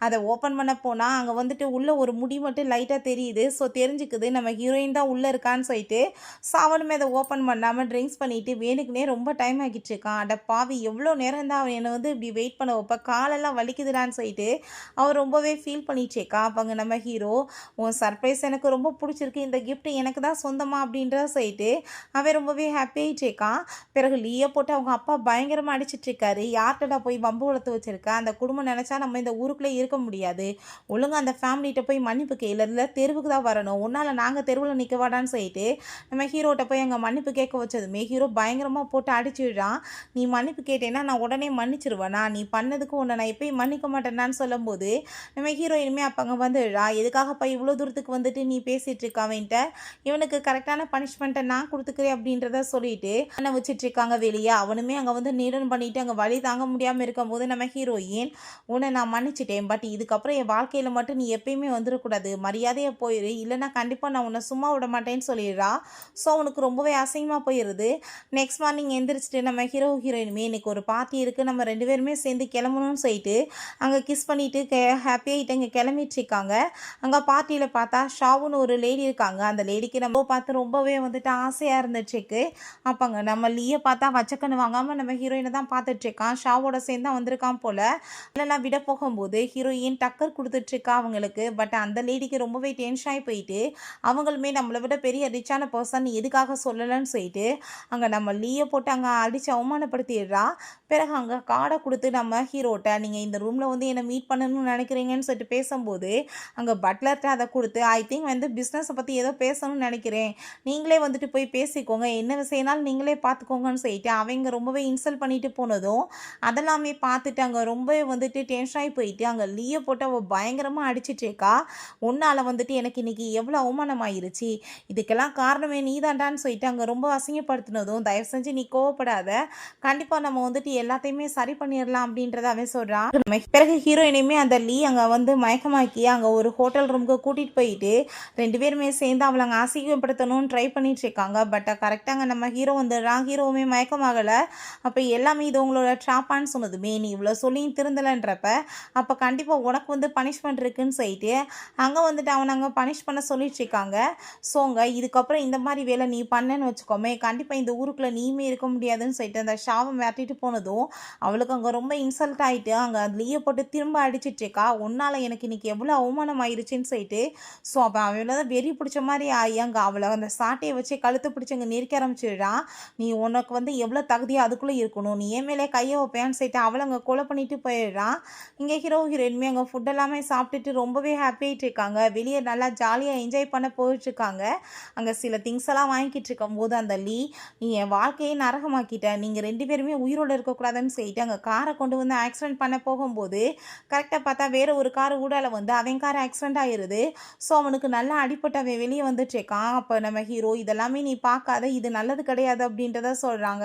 அத ஓப்பன் பண்ண போனா, அங்க வந்துட்டு உள்ள ஒரு முடி மட்டும் லைட்டா தெரியுது. ஸோ தெரிஞ்சுக்குது நம்ம ஹீரோயின் தான் உள்ள இருக்கான்னு சொல்லிட்டு. ஸோ அவனுமே அத ஓப்பன் பண்ணாம ட்ரிங்க்ஸ் பண்ணிட்டு வேணுக்குன்னே ரொம்ப டைம் ஆக்கிட்டு இருக்கான். அட பாவி! எவ்வளோ நேரம் தான் அவன் என்ன வந்து இப்படி வெயிட் பண்ண வைப்ப, காலெல்லாம் வலிக்குதுடான்னு சொல்லிட்டு அவன் ரொம்பவே ஃபீல் பண்ணிட்டு இருக்கா. அப்ப அங்க நம்ம ஹீரோ, "உன் சர்ப்ரைஸ் எனக்கு ரொம்ப புடிச்சிருக்கு. இந்த கிஃப்ட் எனக்கு தான் சொந்தமா" அப்படின்றத சொல்லிட்டு அவன் ரொம்பவே ஹாப்பி ஆயிட்டு இருக்கான். பிறகு லீய போட்டு அவங்க அப்பா பயங்கரமா அடிச்சிட்டு இருக்காரு. "யார்ட்டடா போய் வம்பு வளர்த்து வச்சிருக்க? அந்த குடும்பம் நினைச்சா நம்ம இந்த ஊருக்குள்ளே இருக்க முடியாது. ஒழுங்கா அந்த ஃபேமிலிட்ட போய் மன்னிப்பு கேளு. இல்ல தெருவுக்கு தான் வரணும். உன்னால நாங்க தெருவுல நிக்கவாடான்னு" சொல்லிட்டு நம்ம ஹீரோட்ட போய் அங்க மன்னிப்பு கேட்க வச்சதுமே, ஹீரோ பயங்கரமா போட்டு அடிச்சிடுறான். "நீ மன்னிப்பு கேட்டேன்னா நான் உடனே மன்னிச்சிருவேனா? நீ பண்ணதுக்கு உன்ன நான் எப்பயும் மன்னிக்க மாட்டேனான்னு" சொல்லும்போது, நம்ம ஹீரோயினுமே அப்ப அங்க வந்துடுறா. "எதுக்காகப்பா இவ்வளோ தூரத்துக்கு வந்துட்டு நீ பேசிட்டு இருக்க அவன்ட்ட? இவனுக்கு கரெக்டான பனிஷ்மெண்ட்ட நான் குடுத்துக்கிறேன்" அப்படின்றத சொல்லிட்டு பண்ண வச்சுட்டு இருக்காங்க வெளிய. அவனுமே அங்க வந்து நீடன் பண்ணிட்டு அங்க வலி தாங்க முடியாம இருக்கும்போது, நம்ம ஹீரோயின், "உன்ன நான் மன்னிச்சுட்டேன். பட் இதுக்கப்புறம் என் வாழ்க்கையில மட்டும் நீ எப்பயுமே வந்துடக்கூடாது. மரியாதையா போயிரு. இல்லன்னா கண்டிப்பா நான் உன்ன சும்மா விட மாட்டேன்னு" சொல்லிடுறா. ஸோ அவனுக்கு ரொம்பவே அசிங்கமா போயிருது. நெக்ஸ்ட் மார்னிங் எந்திரிச்சுட்டு நம்ம ஹீரோயினுமே, "இன்னைக்கு ஒரு பார்ட்டி இருக்கு. நம்ம 2 பேருமே சேர்ந்து கிளம்பணும்னு" சொல்லிட்டு அங்க கிஸ் பண்ணிட்டு ஹாப்பி ஆயிட்டு அங்க கிளம்பிட்டு இருக்காங்க. அங்க பார்ட்டியில பார்த்தா ஷாவுன்னு ஒரு லேடி இருக்காங்க. அந்த லேடிக்கு நம்ம பார்த்து ரொம்பவே வந்துட்டு ஆசையா இருந்துச்சுக்கு. அப்பங்க நம்ம லீய பார்த்தா வச்சக்கண்ணு வாங்காம நம்ம ஹீரோயின தான் பார்த்துட்டு இருக்கான். ஷாவோட சேர்ந்து தான் வந்திருக்கான் போல. இல்லலாம் விட போகும்போது ஹீரோயின் டக்கர் குடுத்துட்டு இருக்கா அவங்களுக்கு. பட் அந்த லேடிக்கு ரொம்பவே டென்ஷன் ஆயி போயிட்டு, அவங்களுமே நம்மள விட பெரிய ரிச்சான பெர்சன் எதுக்காக சொல்லலன்னு சொல்லிட்டு, அங்க நம்ம லீய போட்டு அங்க அடிச்சு அவமானப்படுத்திடுறா. பிறகு அங்க கார்ட குடுத்து நம்ம ஹீரோட்ட, "நீங்க இந்த ரூம்ல வந்து என்ன மீட் பண்ணணும்னு நினைக்கிறீங்கன்னு" சொல்லிட்டு பேசும்போது, அங்க பட்லர்ட்ட அத குடுத்து, "ஐ திங்க் வந்து பிசினஸ பத்தி ஏதோ பேசணும்னு நினைக்கிறேன். நீங்களே வந்துட்டு போய் பேசிக்கோங்க. என்ன விஷயம்னாலும் நீங்களே பார்த்துக்கோங்கன்னு" சொல்லிட்டு அவங்க ரொம்பவே இன்சல்ட் பண்ணிட்டு போனதும், அதெல்லாமே பார்த்துட்டு அங்க ரொம்பவே வந்துட்டு டென்ஷன் ஆயி போயிட்டு, அங்க லீய போட்டு அவ பயங்கரமா அடிச்சிட்டு இருக்கா. "உன்னால வந்துட்டு எனக்கு இன்னைக்கு எவ்வளோ அவமானம் ஆயிருச்சு. இதுக்கெல்லாம் காரணமே நீ தான்டான்னு" சொல்லிட்டு அங்க ரொம்ப அசிங்கப்படுத்தினதும், "தயவு செஞ்சு நீ கோவப்படாத. கண்டிப்பா நம்ம வந்துட்டு எல்லாத்தையுமே சரி பண்ணிடலாம்" அப்படின்றத அவன் சொல்றான். பிறகு ஹீரோயினையுமே அந்த லீ அங்க வந்து மயக்கமாக்கி அங்க ஒரு ஹோட்டல் ரூமுக்கு கூட்டிட்டு போயிட்டு 2 பேருமே சேர்ந்து அவள அங்க அசிங்கப்படுத்தணும்னு ட்ரை பண்ணிட்டு இருக்காங்க. பட் கரெக்டாங்க நம்ம ஹீரோ வந்துடுறான். ஹீரோவுமே மயக்கமாகல. அப்ப எல்லாமே இது உங்களோட ட்ராப்பான்னு சொன்னதுமே, "நீ இவ்வளோ சொல்லியும் திருந்தலன்றப்ப, அப்ப கண்டிப்பா உனக்கு வந்து பனிஷ்மெண்ட் இருக்குன்னு" சொல்லிட்டு அங்க வந்துட்டு அவன அங்க பனிஷ் பண்ண சொல்லிட்டு இருக்காங்க. ஸோங்க இதுக்கப்புறம் இந்த மாரி வேலை நீ பண்ணேன்னு வச்சுக்கோமே, கண்டிப்பா இந்த ஊருக்குள்ள நீயுமே இருக்க முடியாதுன்னு சொல்லிட்டு அந்த ஷாவ மிரட்டிட்டு போனதும், அவளுக்கு அங்க ரொம்ப இன்சல்ட் ஆயிட்டு அங்க லீய போட்டு திரும்ப அடிச்சிட்டு இருக்கா. "உன்னால எனக்கு இன்னைக்கு எவ்வளோ அவமானம் ஆயிருச்சுன்னு" சொல்லிட்டு. ஸோ அப்ப அவன் தான் வெறி பிடிச்ச மாரி ஆகி அங்க அவள அந்த சாட்டைய வச்சு கழுத்த பிடிச்சு அங்க நெரிக்க ஆரம்பிச்சிடுறான். "நீ உனக்கு வந்து எவ்வளோ தகுதியோ அதுக்குள்ள இருக்கணும். நீ என் மேலே கைய வைப்பியான்னு" சொல்லிட்டு அவள அங்க கொலை பண்ணிட்டு போயிடுறான். இங்க ஹீரோ ஹீரோயினுமே அங்க ஃபுட் எல்லாமே சாப்பிட்டுட்டு ரொம்பவே ஹாப்பி ஆயிட்டு இருக்காங்க. வெளிய நல்லா ஜாலியா என்ஜாய் பண்ண போயிட்டு இருக்காங்க. அங்க சில திங்ஸ் எல்லாம் வாங்கிட்டு இருக்கும்போது அந்த லீ, "நீ என் வாழ்க்கையே நரகமாக்கிட்ட. நீங்க 2 பேருமே உயிரோட இருக்கக்கூடாதுன்னு" சொல்லிட்டு அங்க கார கொண்டு வந்து ஆக்சிடென்ட் பண்ண போகும்போது, கரெக்ட்டா பார்த்தா வேற ஒரு கார் ஊடால வந்து அவன் கார் ஆக்சிடென்ட் ஆயிருது. ஸோ அவனுக்கு நல்லா அடிபட்டு அவன் வெளிய வந்துட்டுருக்கான். அப்ப நம்ம ஹீரோ, "இதெல்லாமே நீ பார்க்காத. இது நல்லது கிடையாது" அப்படின்றத சொல்றாங்க.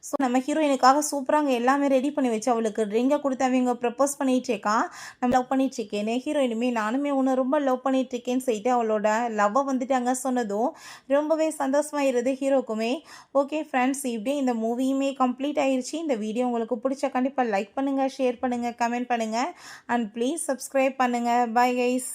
ஸோ நம்ம ஹீரோயினுக்காக சூப்பரா அங்க எல்லாமே ரெடி பண்ணி வச்சு அவளுக்கு ரிங்க குடுத்து அவங்க ப்ரப்போஸ் பண்ணிட்டு இருக்கான். "நான் லவ் பண்ணிட்டு இருக்கேன்னு." ஹீரோயினுமே, "நானுமே உன்ன ரொம்ப லவ் பண்ணிட்டு இருக்கேன்னு" சொல்லிட்டு அவளோட லவ்வ வந்துட்டு அங்க சொன்னதும், ரொம்பவே சந்தோஷமாயிருது ஹீரோக்குமே. ஓகே ஃப்ரெண்ட்ஸ், இப்படியே இந்த மூவியுமே கம்ப்ளீட் ஆயிருச்சு. இந்த வீடியோ உங்களுக்கு பிடிச்சா கண்டிப்பா லைக் பண்ணுங்க, ஷேர் பண்ணுங்க, கமெண்ட் பண்ணுங்க. அண்ட் ப்ளீஸ் சப்ஸ்கிரைப் பண்ணுங்க. Bye guys.